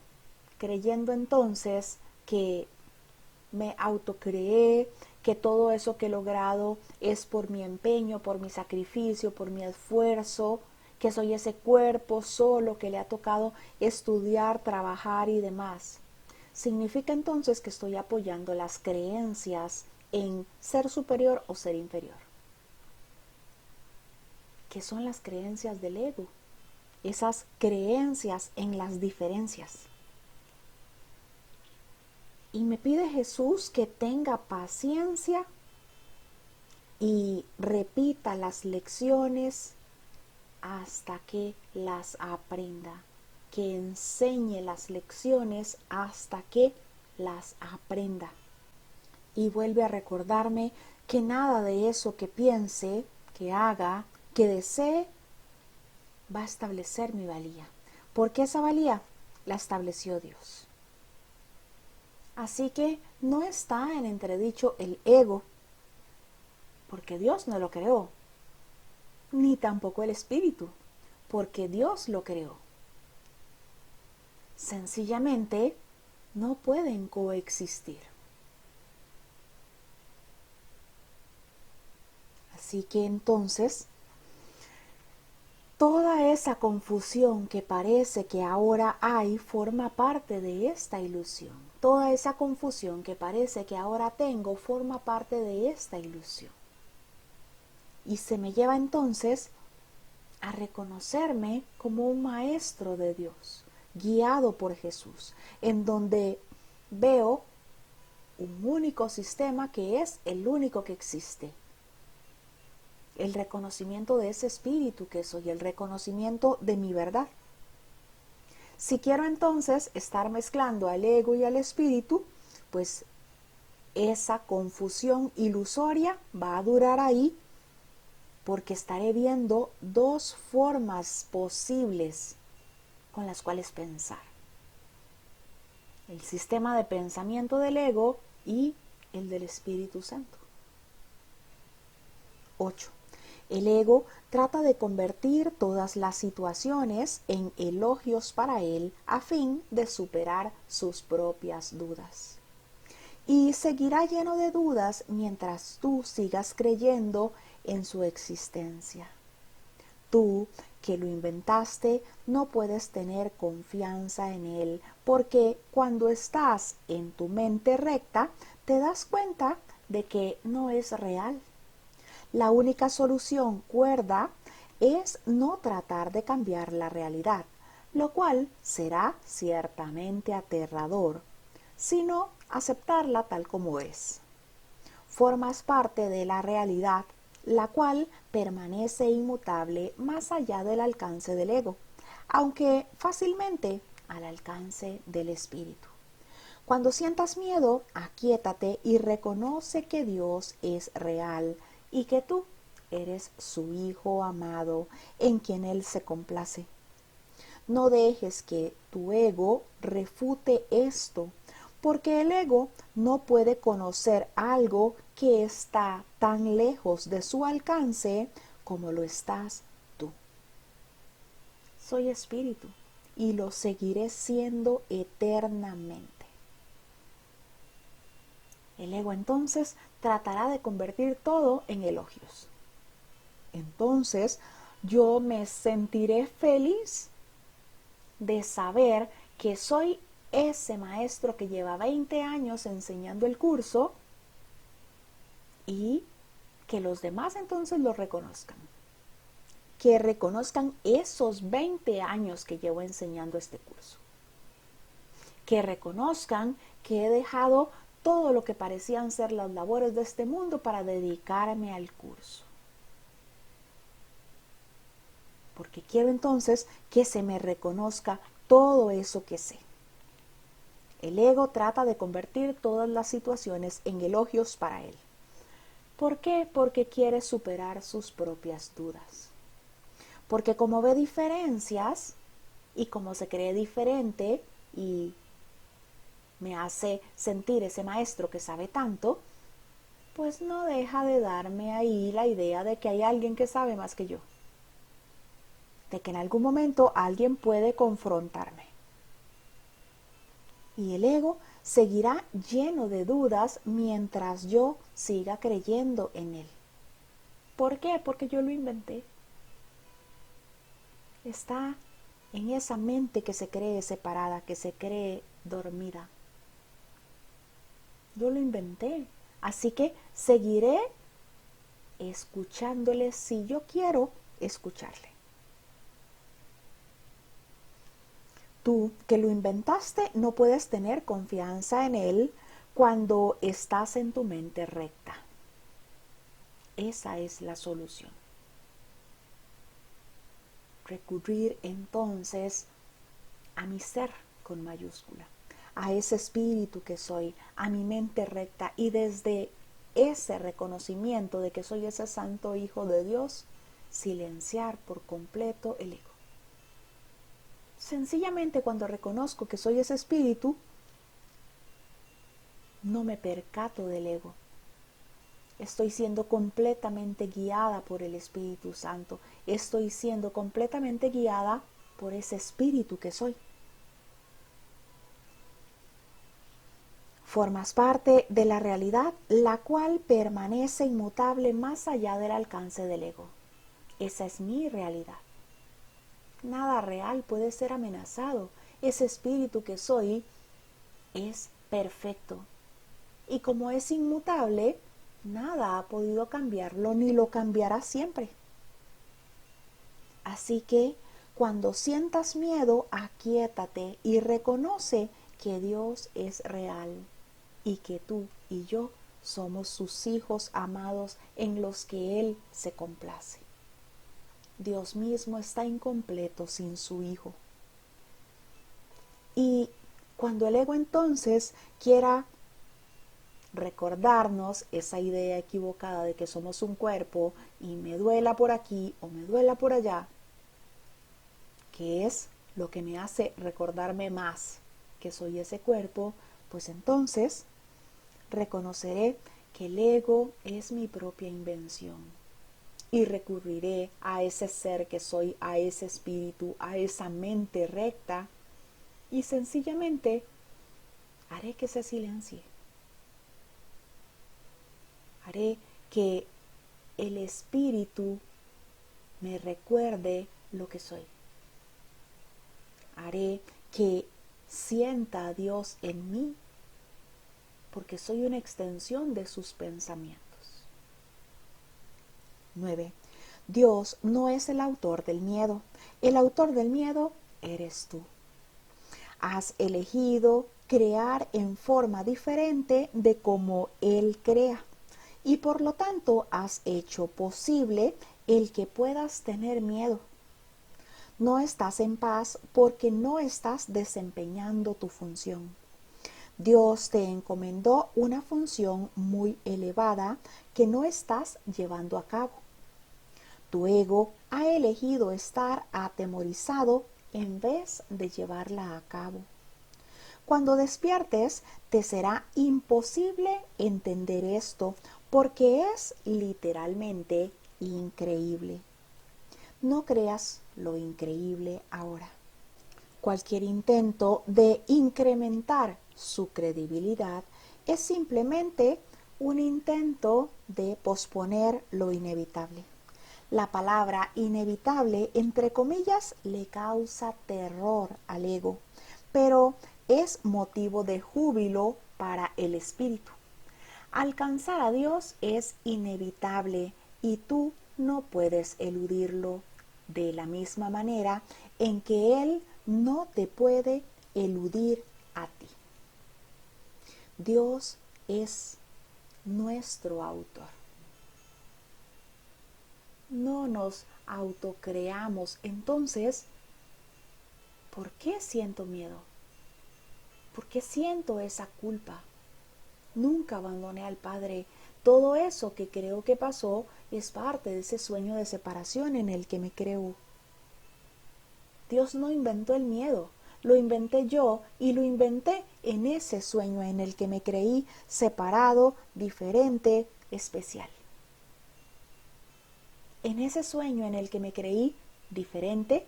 creyendo entonces que me autocreé, que todo eso que he logrado es por mi empeño, por mi sacrificio, por mi esfuerzo, que soy ese cuerpo solo que le ha tocado estudiar, trabajar y demás. Significa entonces que estoy apoyando las creencias en ser superior o ser inferior. ¿Qué son las creencias del ego? Esas creencias en las diferencias. Y me pide Jesús que tenga paciencia y repita las lecciones hasta que las aprenda, que enseñe las lecciones hasta que las aprenda. Y vuelve a recordarme que nada de eso que piense, que haga, que desee, va a establecer mi valía, porque esa valía la estableció Dios. Así que no está en entredicho el ego, porque Dios no lo creó, ni tampoco el espíritu, porque Dios lo creó. Sencillamente no pueden coexistir. Así que entonces, toda esa confusión que parece que ahora hay forma parte de esta ilusión. Toda esa confusión que parece que ahora tengo forma parte de esta ilusión. Y se me lleva entonces a reconocerme como un maestro de Dios, guiado por Jesús, en donde veo un único sistema que es el único que existe. El reconocimiento de ese espíritu que soy, el reconocimiento de mi verdad. Si quiero entonces estar mezclando al ego y al espíritu, pues esa confusión ilusoria va a durar ahí, porque estaré viendo dos formas posibles con las cuales pensar. El sistema de pensamiento del ego y el del Espíritu Santo. 8. El ego trata de convertir todas las situaciones en elogios para él a fin de superar sus propias dudas. Y seguirá lleno de dudas mientras tú sigas creyendo en su existencia. Tú, que lo inventaste, no puedes tener confianza en él, porque cuando estás en tu mente recta, te das cuenta de que no es real. La única solución cuerda es no tratar de cambiar la realidad, lo cual será ciertamente aterrador, sino aceptarla tal como es. Formas parte de la realidad, la cual permanece inmutable más allá del alcance del ego, aunque fácilmente al alcance del espíritu. Cuando sientas miedo, aquíétate y reconoce que Dios es real y que tú eres su hijo amado en quien Él se complace. No dejes que tu ego refute esto, porque el ego no puede conocer algo que está tan lejos de su alcance como lo estás tú. Soy espíritu y lo seguiré siendo eternamente. El ego entonces tratará de convertir todo en elogios. Entonces yo me sentiré feliz de saber que soy ese maestro que lleva 20 años enseñando el curso y que los demás entonces lo reconozcan. Que reconozcan esos 20 años que llevo enseñando este curso. Que reconozcan que he dejado todo lo que parecían ser las labores de este mundo para dedicarme al curso. Porque quiero entonces que se me reconozca todo eso que sé. El ego trata de convertir todas las situaciones en elogios para él. ¿Por qué? Porque quiere superar sus propias dudas. Porque como ve diferencias y como se cree diferente y me hace sentir ese maestro que sabe tanto, pues no deja de darme ahí la idea de que hay alguien que sabe más que yo. De que en algún momento alguien puede confrontarme. Y el ego seguirá lleno de dudas mientras yo siga creyendo en él. ¿Por qué? Porque yo lo inventé. Está en esa mente que se cree separada, que se cree dormida. Yo lo inventé. Así que seguiré escuchándole si yo quiero escucharle. Tú, que lo inventaste, no puedes tener confianza en él cuando estás en tu mente recta. Esa es la solución. recurrir entonces a mi ser con mayúscula, a ese espíritu que soy, a mi mente recta, y desde ese reconocimiento de que soy ese santo hijo de Dios, silenciar por completo el ego. Sencillamente, cuando reconozco que soy ese espíritu, no me percato del ego. Estoy siendo completamente guiada por el Espíritu Santo. Estoy siendo completamente guiada por ese espíritu que soy. Formas parte de la realidad, la cual permanece inmutable más allá del alcance del ego. Esa es mi realidad. Nada real puede ser amenazado. Ese espíritu que soy es perfecto. Y como es inmutable, nada ha podido cambiarlo ni lo cambiará siempre. Así que cuando sientas miedo, aquíétate y reconoce que Dios es real y que tú y yo somos sus hijos amados en los que Él se complace. Dios mismo está incompleto sin su Hijo. Y cuando el ego entonces quiera recordarnos esa idea equivocada de que somos un cuerpo y me duela por aquí o me duela por allá, que es lo que me hace recordarme más que soy ese cuerpo, pues entonces reconoceré que el ego es mi propia invención y recurriré a ese ser que soy, a ese espíritu, a esa mente recta, y sencillamente haré que se silencie. Haré que el espíritu me recuerde lo que soy. Haré que sienta a Dios en mí, porque soy una extensión de sus pensamientos. 9. Dios no es el autor del miedo. El autor del miedo eres tú. Has elegido crear en forma diferente de como Él crea, y por lo tanto has hecho posible el que puedas tener miedo. No estás en paz porque no estás desempeñando tu función. Dios te encomendó una función muy elevada que no estás llevando a cabo. Tu ego ha elegido estar atemorizado en vez de llevarla a cabo. Cuando despiertes, te será imposible entender esto porque es literalmente increíble. No creas lo increíble ahora. Cualquier intento de incrementar su credibilidad es simplemente un intento de posponer lo inevitable. La palabra inevitable, entre comillas, le causa terror al ego, pero es motivo de júbilo para el espíritu. Alcanzar a Dios es inevitable y tú no puedes eludirlo, de la misma manera en que Él no te puede eludir a ti. Dios es nuestro autor. No nos autocreamos. Entonces, ¿por qué siento miedo? ¿Por qué siento esa culpa? Nunca abandoné al Padre. Todo eso que creo que pasó es parte de ese sueño de separación en el que me creo. Dios no inventó el miedo, lo inventé yo y lo inventé en ese sueño en el que me creí separado, diferente, especial. En ese sueño en el que me creí diferente,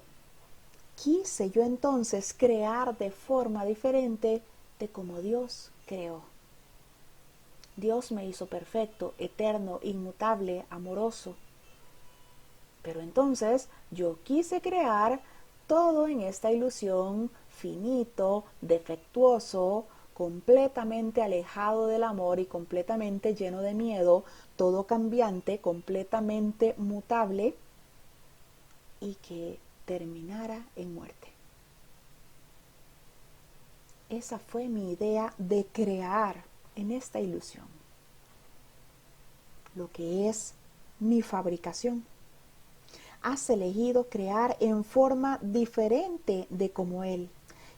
quise yo entonces crear de forma diferente de como Dios creó. Dios me hizo perfecto, eterno, inmutable, amoroso. Pero entonces yo quise crear todo en esta ilusión finito, defectuoso, completamente alejado del amor y completamente lleno de miedo, todo cambiante, completamente mutable y que terminara en muerte. Esa fue mi idea de crear en esta ilusión, lo que es mi fabricación. has elegido crear en forma diferente de como Él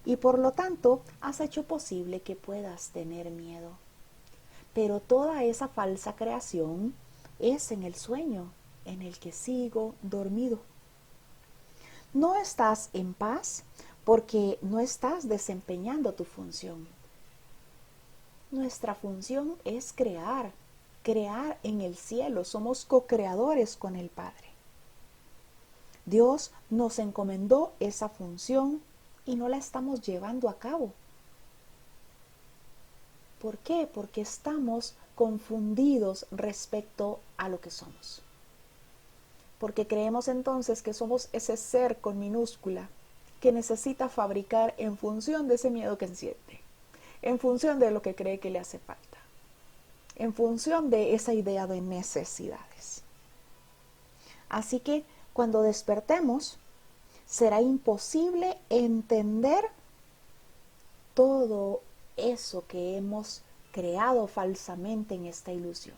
y por lo tanto has hecho posible que puedas tener miedo. Pero toda esa falsa creación es en el sueño en el que sigo dormido. No estás en paz porque no estás desempeñando tu función. Nuestra función es crear en el cielo. Somos co-creadores con el Padre. Dios nos encomendó esa función y no la estamos llevando a cabo. ¿Por qué? Porque estamos confundidos respecto a lo que somos. Porque creemos entonces que somos ese ser con minúscula que necesita fabricar en función de ese miedo que siente, en función de lo que cree que le hace falta, en función de esa idea de necesidades. Así que cuando despertemos, será imposible entender todo eso que hemos creado falsamente en esta ilusión.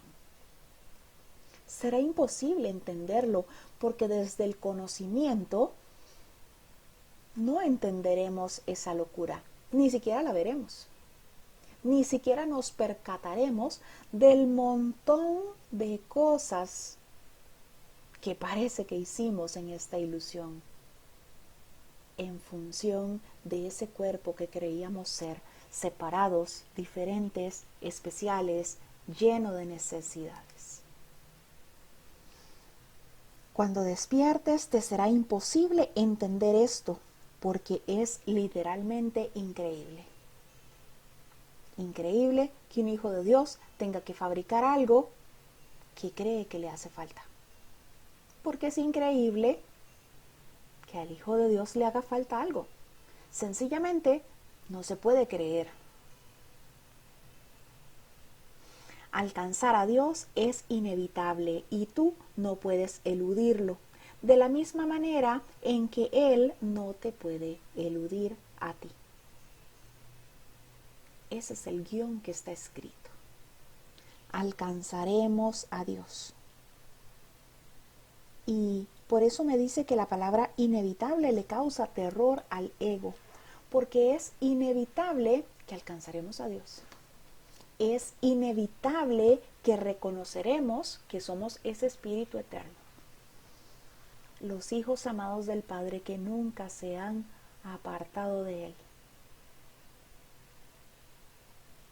Será imposible entenderlo porque desde el conocimiento no entenderemos esa locura, ni siquiera la veremos, ni siquiera nos percataremos del montón de cosas que parece que hicimos en esta ilusión, en función de ese cuerpo que creíamos ser, separados, diferentes, especiales, lleno de necesidades. Cuando despiertes te será imposible entender esto, porque es literalmente increíble. Increíble que un hijo de Dios tenga que fabricar algo que cree que le hace falta. Porque es increíble que al hijo de Dios le haga falta algo. Sencillamente no se puede creer. Alcanzar a Dios es inevitable y tú no puedes eludirlo, de la misma manera en que Él no te puede eludir a ti. Ese es el guión que está escrito. Alcanzaremos a Dios. Y por eso me dice que la palabra inevitable le causa terror al ego, porque es inevitable que alcanzaremos a Dios. Es inevitable que reconoceremos que somos ese Espíritu eterno, los hijos amados del Padre que nunca se han apartado de Él.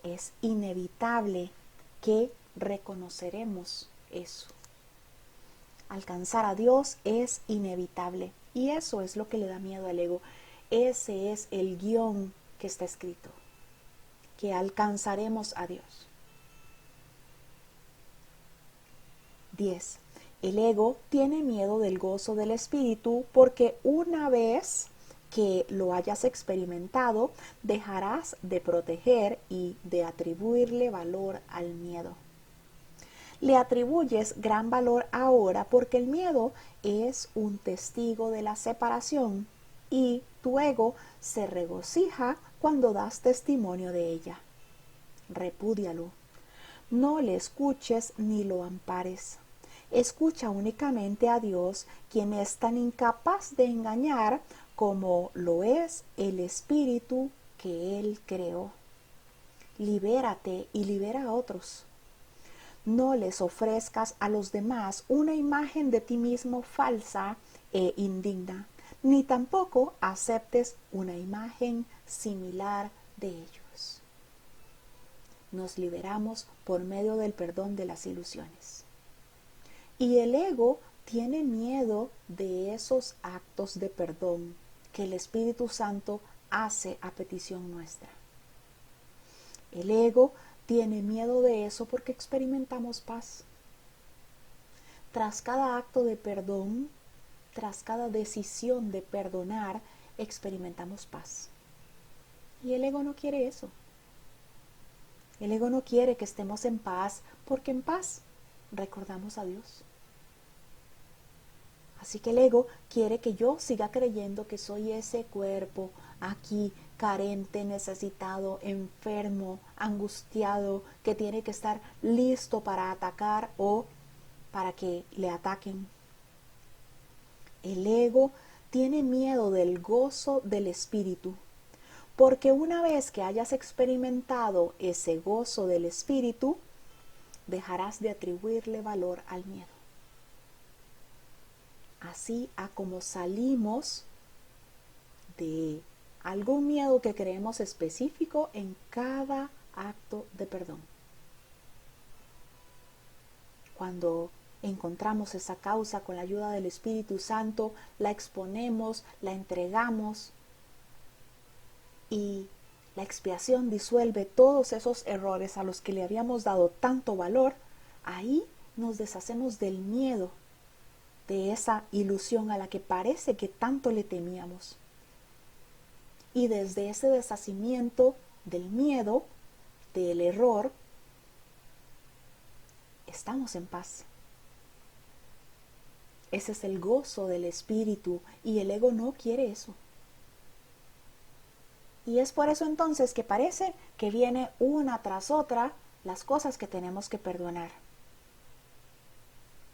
Es inevitable que reconoceremos eso. Alcanzar a Dios es inevitable y eso es lo que le da miedo al ego. Ese es el guión que está escrito, que alcanzaremos a Dios. 10. El ego tiene miedo del gozo del Espíritu porque una vez que lo hayas experimentado, dejarás de proteger y de atribuirle valor al miedo. Le atribuyes gran valor ahora porque el miedo es un testigo de la separación y tu ego se regocija cuando das testimonio de ella. Repúdialo. No le escuches ni lo ampares. Escucha únicamente a Dios, quien es tan incapaz de engañar como lo es el Espíritu que Él creó. Libérate y libera a otros. No les ofrezcas a los demás una imagen de ti mismo falsa e indigna, ni tampoco aceptes una imagen similar de ellos. Nos liberamos por medio del perdón de las ilusiones. Y el ego tiene miedo de esos actos de perdón que el Espíritu Santo hace a petición nuestra. El ego tiene miedo de eso porque experimentamos paz. Tras cada acto de perdón, tras cada decisión de perdonar, experimentamos paz. Y el ego no quiere eso. El ego no quiere que estemos en paz porque en paz recordamos a Dios. Así que el ego quiere que yo siga creyendo que soy ese cuerpo aquí, carente, necesitado, enfermo, angustiado, que tiene que estar listo para atacar o para que le ataquen. El ego tiene miedo del gozo del espíritu, porque una vez que hayas experimentado ese gozo del espíritu, dejarás de atribuirle valor al miedo. Así a como salimos de algún miedo que creemos específico en cada acto de perdón. Cuando encontramos esa causa con la ayuda del Espíritu Santo, la exponemos, la entregamos y la expiación disuelve todos esos errores a los que le habíamos dado tanto valor. Ahí nos deshacemos del miedo, de esa ilusión a la que parece que tanto le temíamos. Y desde ese deshacimiento del miedo, del error, estamos en paz. Ese es el gozo del espíritu y el ego no quiere eso. Y es por eso entonces que parece que viene una tras otra las cosas que tenemos que perdonar.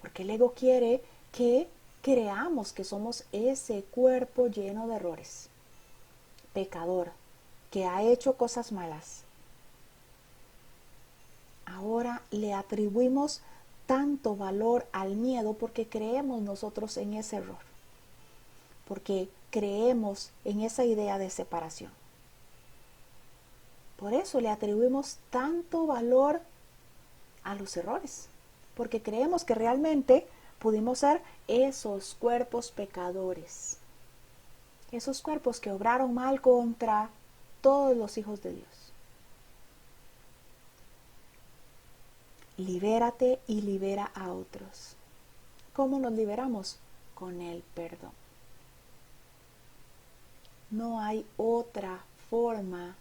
Porque el ego quiere que creamos que somos ese cuerpo lleno de errores, pecador, que ha hecho cosas malas. Ahora le atribuimos tanto valor al miedo porque creemos nosotros en ese error, porque creemos en esa idea de separación. Por eso le atribuimos tanto valor a los errores, porque creemos que realmente pudimos ser esos cuerpos pecadores, esos cuerpos que obraron mal contra todos los hijos de Dios. Libérate y libera a otros. ¿Cómo nos liberamos? Con el perdón. No hay otra forma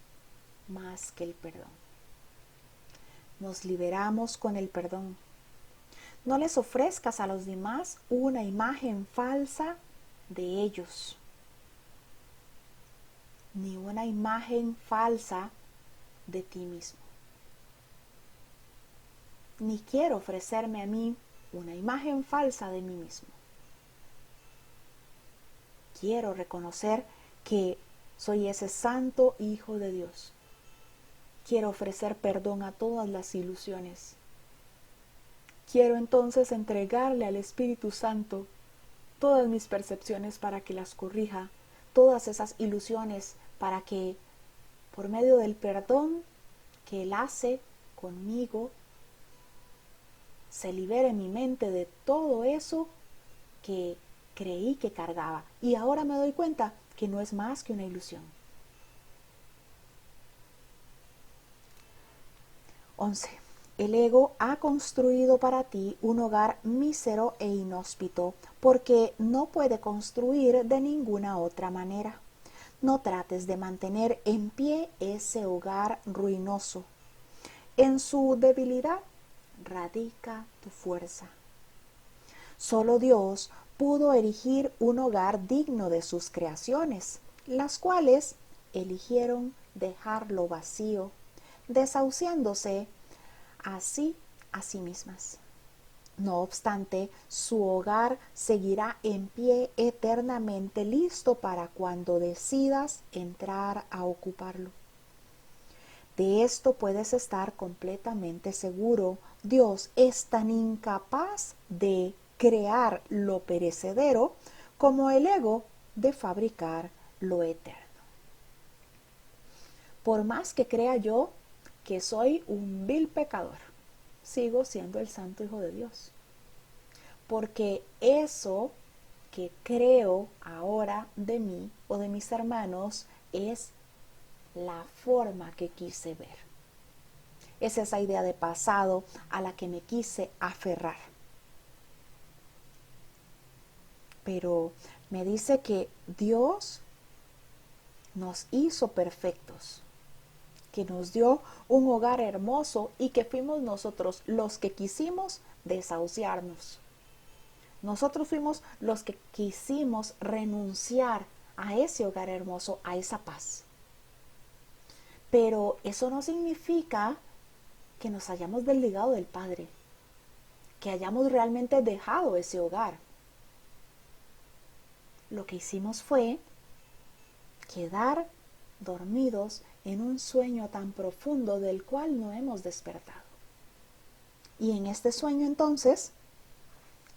más que el perdón. Nos liberamos con el perdón. No les ofrezcas a los demás una imagen falsa de ellos, ni una imagen falsa de ti mismo. Ni quiero ofrecerme a mí una imagen falsa de mí mismo. Quiero reconocer que soy ese santo Hijo de Dios. Quiero ofrecer perdón a todas las ilusiones. Quiero entonces entregarle al Espíritu Santo todas mis percepciones para que las corrija, todas esas ilusiones para que por medio del perdón que Él hace conmigo, se libere mi mente de todo eso que creí que cargaba. Y ahora me doy cuenta que no es más que una ilusión. 11. El ego ha construido para ti un hogar mísero e inhóspito porque no puede construir de ninguna otra manera. No trates de mantener en pie ese hogar ruinoso. En su debilidad radica tu fuerza. Solo Dios pudo erigir un hogar digno de sus creaciones, las cuales eligieron dejarlo vacío, desahuciándose así a sí mismas. No obstante, su hogar seguirá en pie eternamente, listo para cuando decidas entrar a ocuparlo. De esto puedes estar completamente seguro. Dios es tan incapaz de crear lo perecedero como el ego de fabricar lo eterno. Por más que crea yo que soy un vil pecador, sigo siendo el santo Hijo de Dios. Porque eso que creo ahora de mí o de mis hermanos es la forma que quise ver. Es esa idea de pasado a la que me quise aferrar. Pero me dice que Dios nos hizo perfectos, que nos dio un hogar hermoso y que fuimos nosotros los que quisimos desahuciarnos. Nosotros fuimos los que quisimos renunciar a ese hogar hermoso, a esa paz. Pero eso no significa que nos hayamos desligado del Padre, que hayamos realmente dejado ese hogar. lo que hicimos fue quedar dormidos en un sueño tan profundo del cual no hemos despertado. Y en este sueño entonces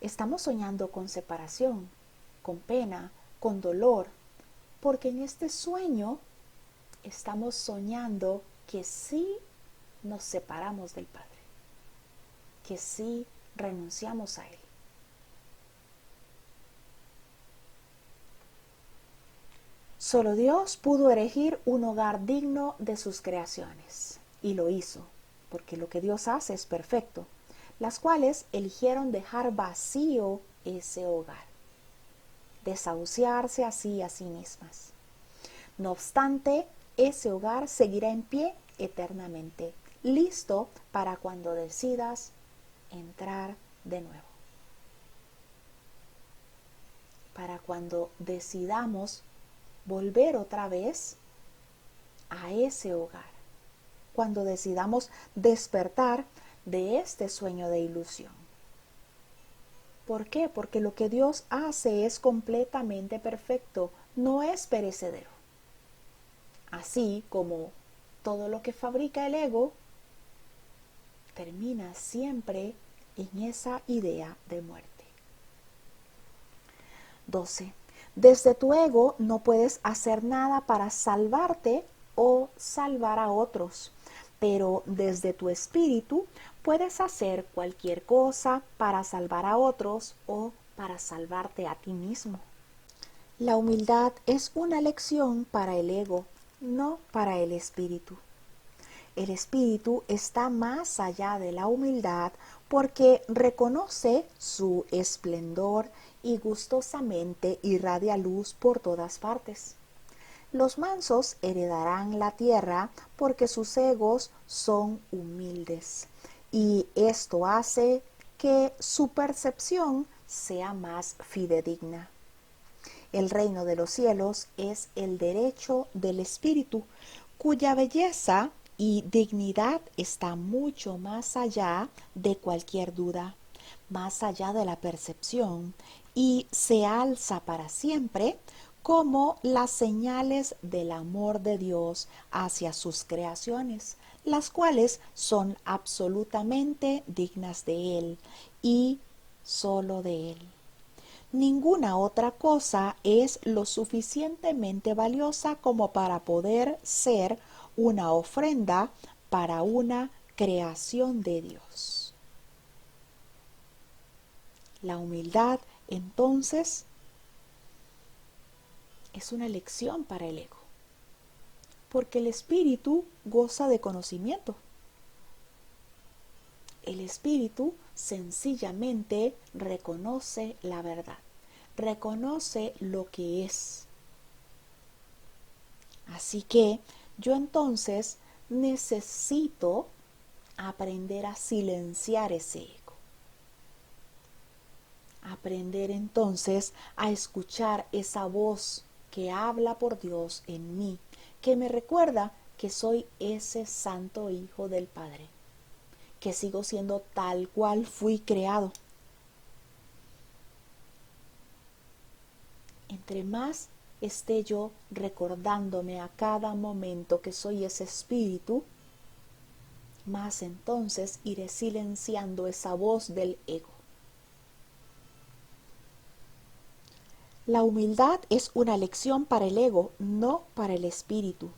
estamos soñando con separación, con pena, con dolor, porque en este sueño estamos soñando que sí nos separamos del Padre, que sí renunciamos a Él. Solo Dios pudo erigir un hogar digno de sus creaciones, y lo hizo, porque lo que Dios hace es perfecto, las cuales eligieron dejar vacío ese hogar, desahuciarse así a sí mismas. No obstante, ese hogar seguirá en pie eternamente, listo para cuando decidas entrar de nuevo. Para cuando decidamos volver otra vez a ese hogar. Cuando decidamos despertar de este sueño de ilusión. ¿Por qué? Porque lo que Dios hace es completamente perfecto, no es perecedero. Así como todo lo que fabrica el ego termina siempre en esa idea de muerte. 12. Desde tu ego no puedes hacer nada para salvarte o salvar a otros, pero desde tu espíritu puedes hacer cualquier cosa para salvar a otros o para salvarte a ti mismo. La humildad es una lección para el ego, no para el espíritu. El espíritu está más allá de la humildad porque reconoce su esplendor y gustosamente irradia luz por todas partes. Los mansos heredarán la tierra porque sus egos son humildes y esto hace que su percepción sea más fidedigna. El reino de los cielos es el derecho del espíritu, cuya belleza y dignidad está mucho más allá de cualquier duda, más allá de la percepción, y se alza para siempre como las señales del amor de Dios hacia sus creaciones, las cuales son absolutamente dignas de Él y solo de Él. Ninguna otra cosa es lo suficientemente valiosa como para poder ser una ofrenda para una creación de Dios. La humildad, entonces, es una lección para el ego, porque el espíritu goza de conocimiento. El espíritu sencillamente reconoce la verdad, reconoce lo que es. Así que yo entonces necesito aprender a silenciar ese ego. Aprender entonces a escuchar esa voz que habla por Dios en mí, que me recuerda que soy ese santo hijo del Padre, que sigo siendo tal cual fui creado. Entre más esté yo recordándome a cada momento que soy ese espíritu, más entonces iré silenciando esa voz del ego. La humildad es una lección para el ego, no para el espíritu.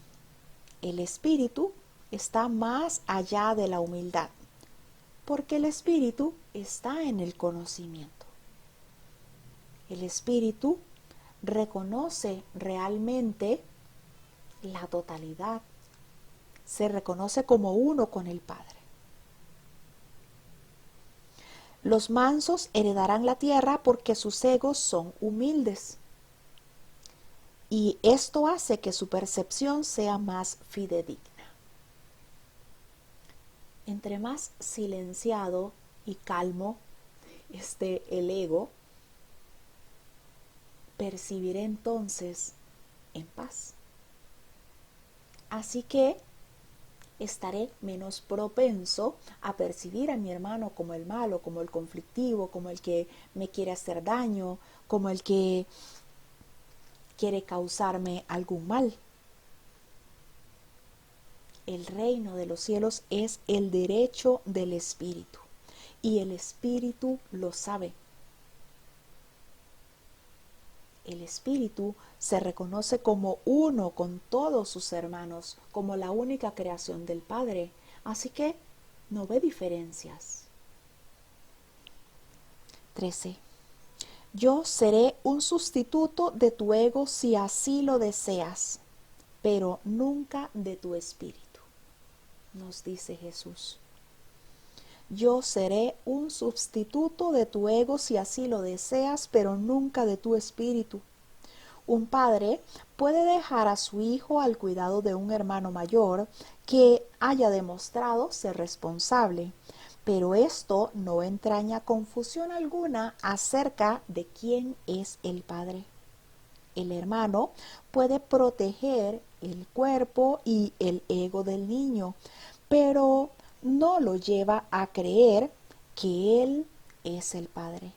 El espíritu está más allá de la humildad, porque el espíritu está en el conocimiento. El espíritu reconoce realmente la totalidad, se reconoce como uno con el Padre. Los mansos heredarán la tierra porque sus egos son humildes. Y esto hace que su percepción sea más fidedigna. Entre más silenciado y calmo esté el ego, percibiré entonces en paz. Así que estaré menos propenso a percibir a mi hermano como el malo, como el conflictivo, como el que me quiere hacer daño, como el que quiere causarme algún mal. El reino de los cielos es el derecho del Espíritu y el Espíritu lo sabe. El Espíritu se reconoce como uno con todos sus hermanos, como la única creación del Padre, así que no ve diferencias. 13. Yo seré un sustituto de tu ego si así lo deseas, pero nunca de tu espíritu, nos dice Jesús. Yo seré un sustituto de tu ego si así lo deseas, pero nunca de tu espíritu. Un padre puede dejar a su hijo al cuidado de un hermano mayor que haya demostrado ser responsable, pero esto no entraña confusión alguna acerca de quién es el padre. El hermano puede proteger el cuerpo y el ego del niño, pero no lo lleva a creer que él es el padre.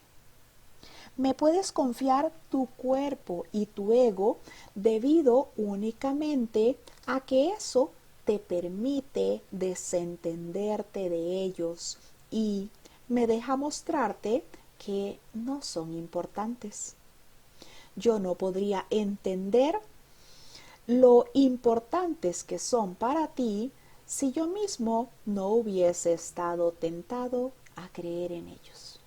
Me puedes confiar tu cuerpo y tu ego debido únicamente a que eso te permite desentenderte de ellos y me deja mostrarte que no son importantes. Yo no podría entender lo importantes que son para ti si yo mismo no hubiese estado tentado a creer en ellos.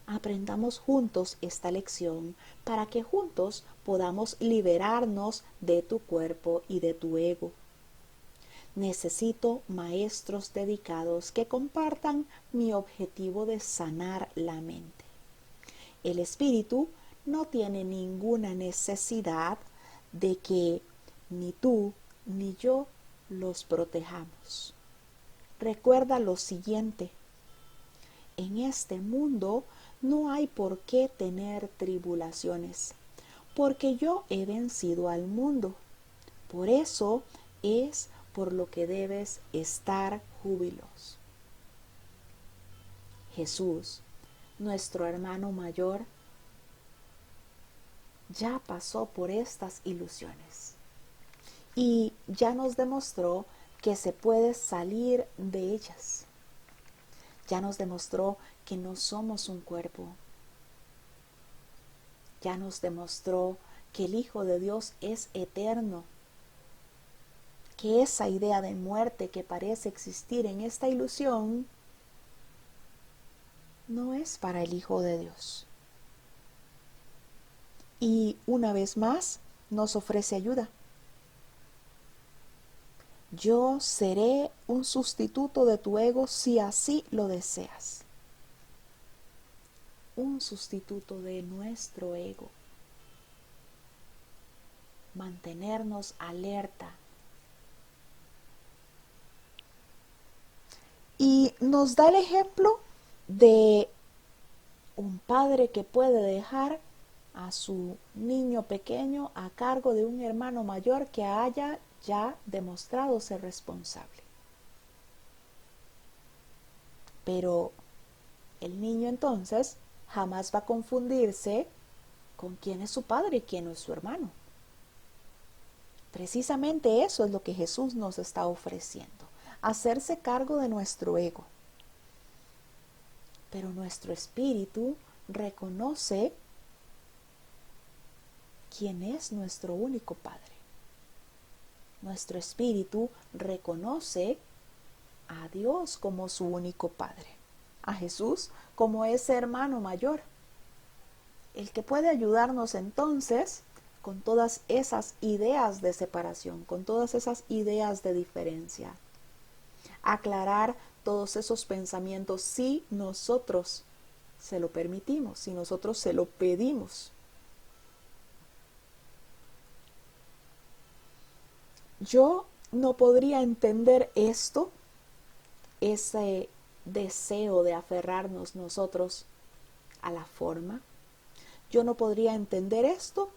Aprendamos juntos esta lección para que juntos podamos liberarnos de tu cuerpo y de tu ego. Necesito maestros dedicados que compartan mi objetivo de sanar la mente. El espíritu no tiene ninguna necesidad de que ni tú ni yo los protejamos. Recuerda lo siguiente: en este mundo no hay por qué tener tribulaciones, porque yo he vencido al mundo. Por eso es por lo que debes estar júbilos. Jesús, nuestro hermano mayor, ya pasó por estas ilusiones y ya nos demostró que se puede salir de ellas. Ya nos demostró que no somos un cuerpo. Ya nos demostró que el Hijo de Dios es eterno, que esa idea de muerte que parece existir en esta ilusión no es para el Hijo de Dios. Y una vez más nos ofrece ayuda. Yo seré un sustituto de tu ego si así lo deseas. Un sustituto de nuestro ego. Mantenernos alerta. Y nos da el ejemplo de un padre que puede dejar a su niño pequeño a cargo de un hermano mayor que haya ya demostrado ser responsable. Pero el niño entonces jamás va a confundirse con quién es su padre y quién es su hermano. Precisamente eso es lo que Jesús nos está ofreciendo, hacerse cargo de nuestro ego. Pero nuestro espíritu reconoce quién es nuestro único Padre. Nuestro espíritu reconoce a Dios como su único Padre, a Jesús como ese hermano mayor, el que puede ayudarnos entonces con todas esas ideas de separación, con todas esas ideas de diferencia, aclarar todos esos pensamientos si nosotros se lo permitimos, si nosotros se lo pedimos. Yo no podría entender esto, ese deseo de aferrarnos nosotros a la forma. Yo no podría entender esto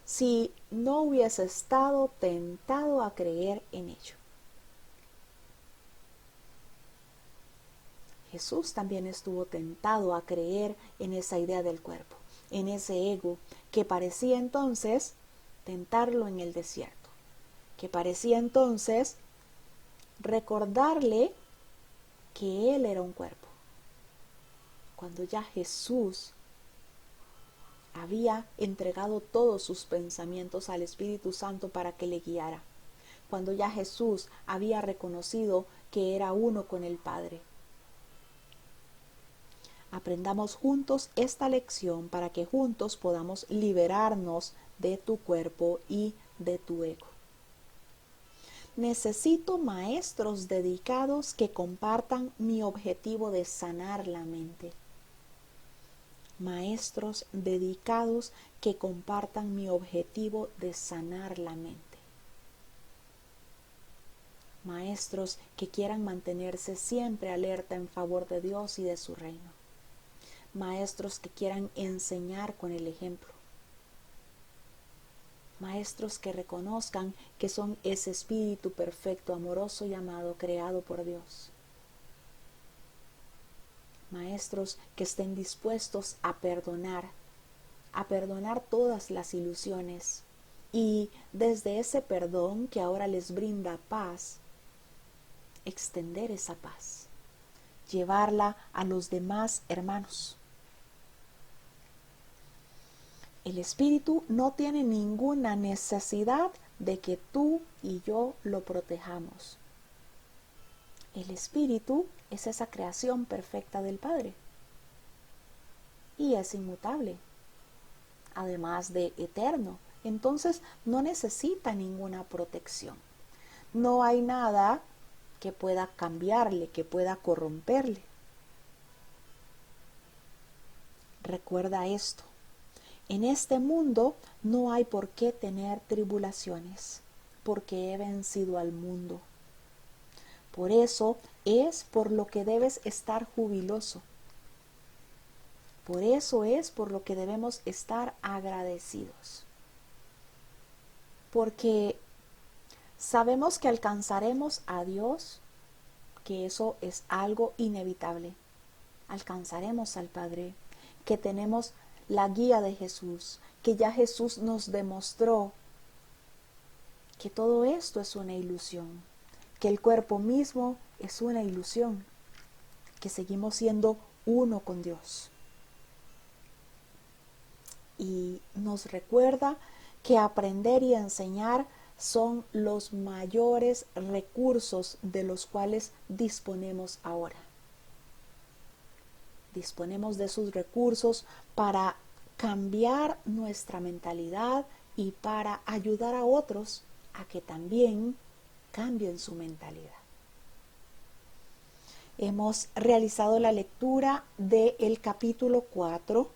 si no hubiese estado tentado a creer en ello. Jesús también estuvo tentado a creer en esa idea del cuerpo, en ese ego que parecía entonces tentarlo en el desierto, que parecía entonces recordarle que él era un cuerpo, cuando ya Jesús había entregado todos sus pensamientos al Espíritu Santo para que le guiara, cuando ya Jesús había reconocido que era uno con el Padre. Aprendamos juntos esta lección para que juntos podamos liberarnos de tu cuerpo y de tu ego. Necesito maestros dedicados que compartan mi objetivo de sanar la mente. Maestros dedicados que compartan mi objetivo de sanar la mente. Maestros que quieran mantenerse siempre alerta en favor de Dios y de su reino. Maestros que quieran enseñar con el ejemplo. Maestros que reconozcan que son ese espíritu perfecto, amoroso y amado, creado por Dios. Maestros que estén dispuestos a perdonar todas las ilusiones y desde ese perdón que ahora les brinda paz, extender esa paz, llevarla a los demás hermanos. El espíritu no tiene ninguna necesidad de que tú y yo lo protejamos. El espíritu es esa creación perfecta del Padre y es inmutable, además de eterno. Entonces no necesita ninguna protección. No hay nada que pueda cambiarle, que pueda corromperle. Recuerda esto. En este mundo no hay por qué tener tribulaciones, porque he vencido al mundo. Por eso es por lo que debes estar jubiloso. Por eso es por lo que debemos estar agradecidos. Porque sabemos que alcanzaremos a Dios, que eso es algo inevitable. Alcanzaremos al Padre, que tenemos la guía de Jesús, que ya Jesús nos demostró que todo esto es una ilusión, que el cuerpo mismo es una ilusión, que seguimos siendo uno con Dios. Y nos recuerda que aprender y enseñar son los mayores recursos de los cuales disponemos ahora. Disponemos de esos recursos para cambiar nuestra mentalidad y para ayudar a otros a que también cambien su mentalidad. Hemos realizado la lectura del capítulo 4,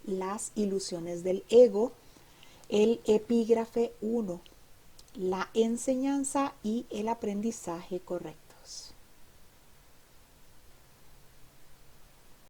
las ilusiones del ego, el epígrafe 1, la enseñanza y el aprendizaje correctos.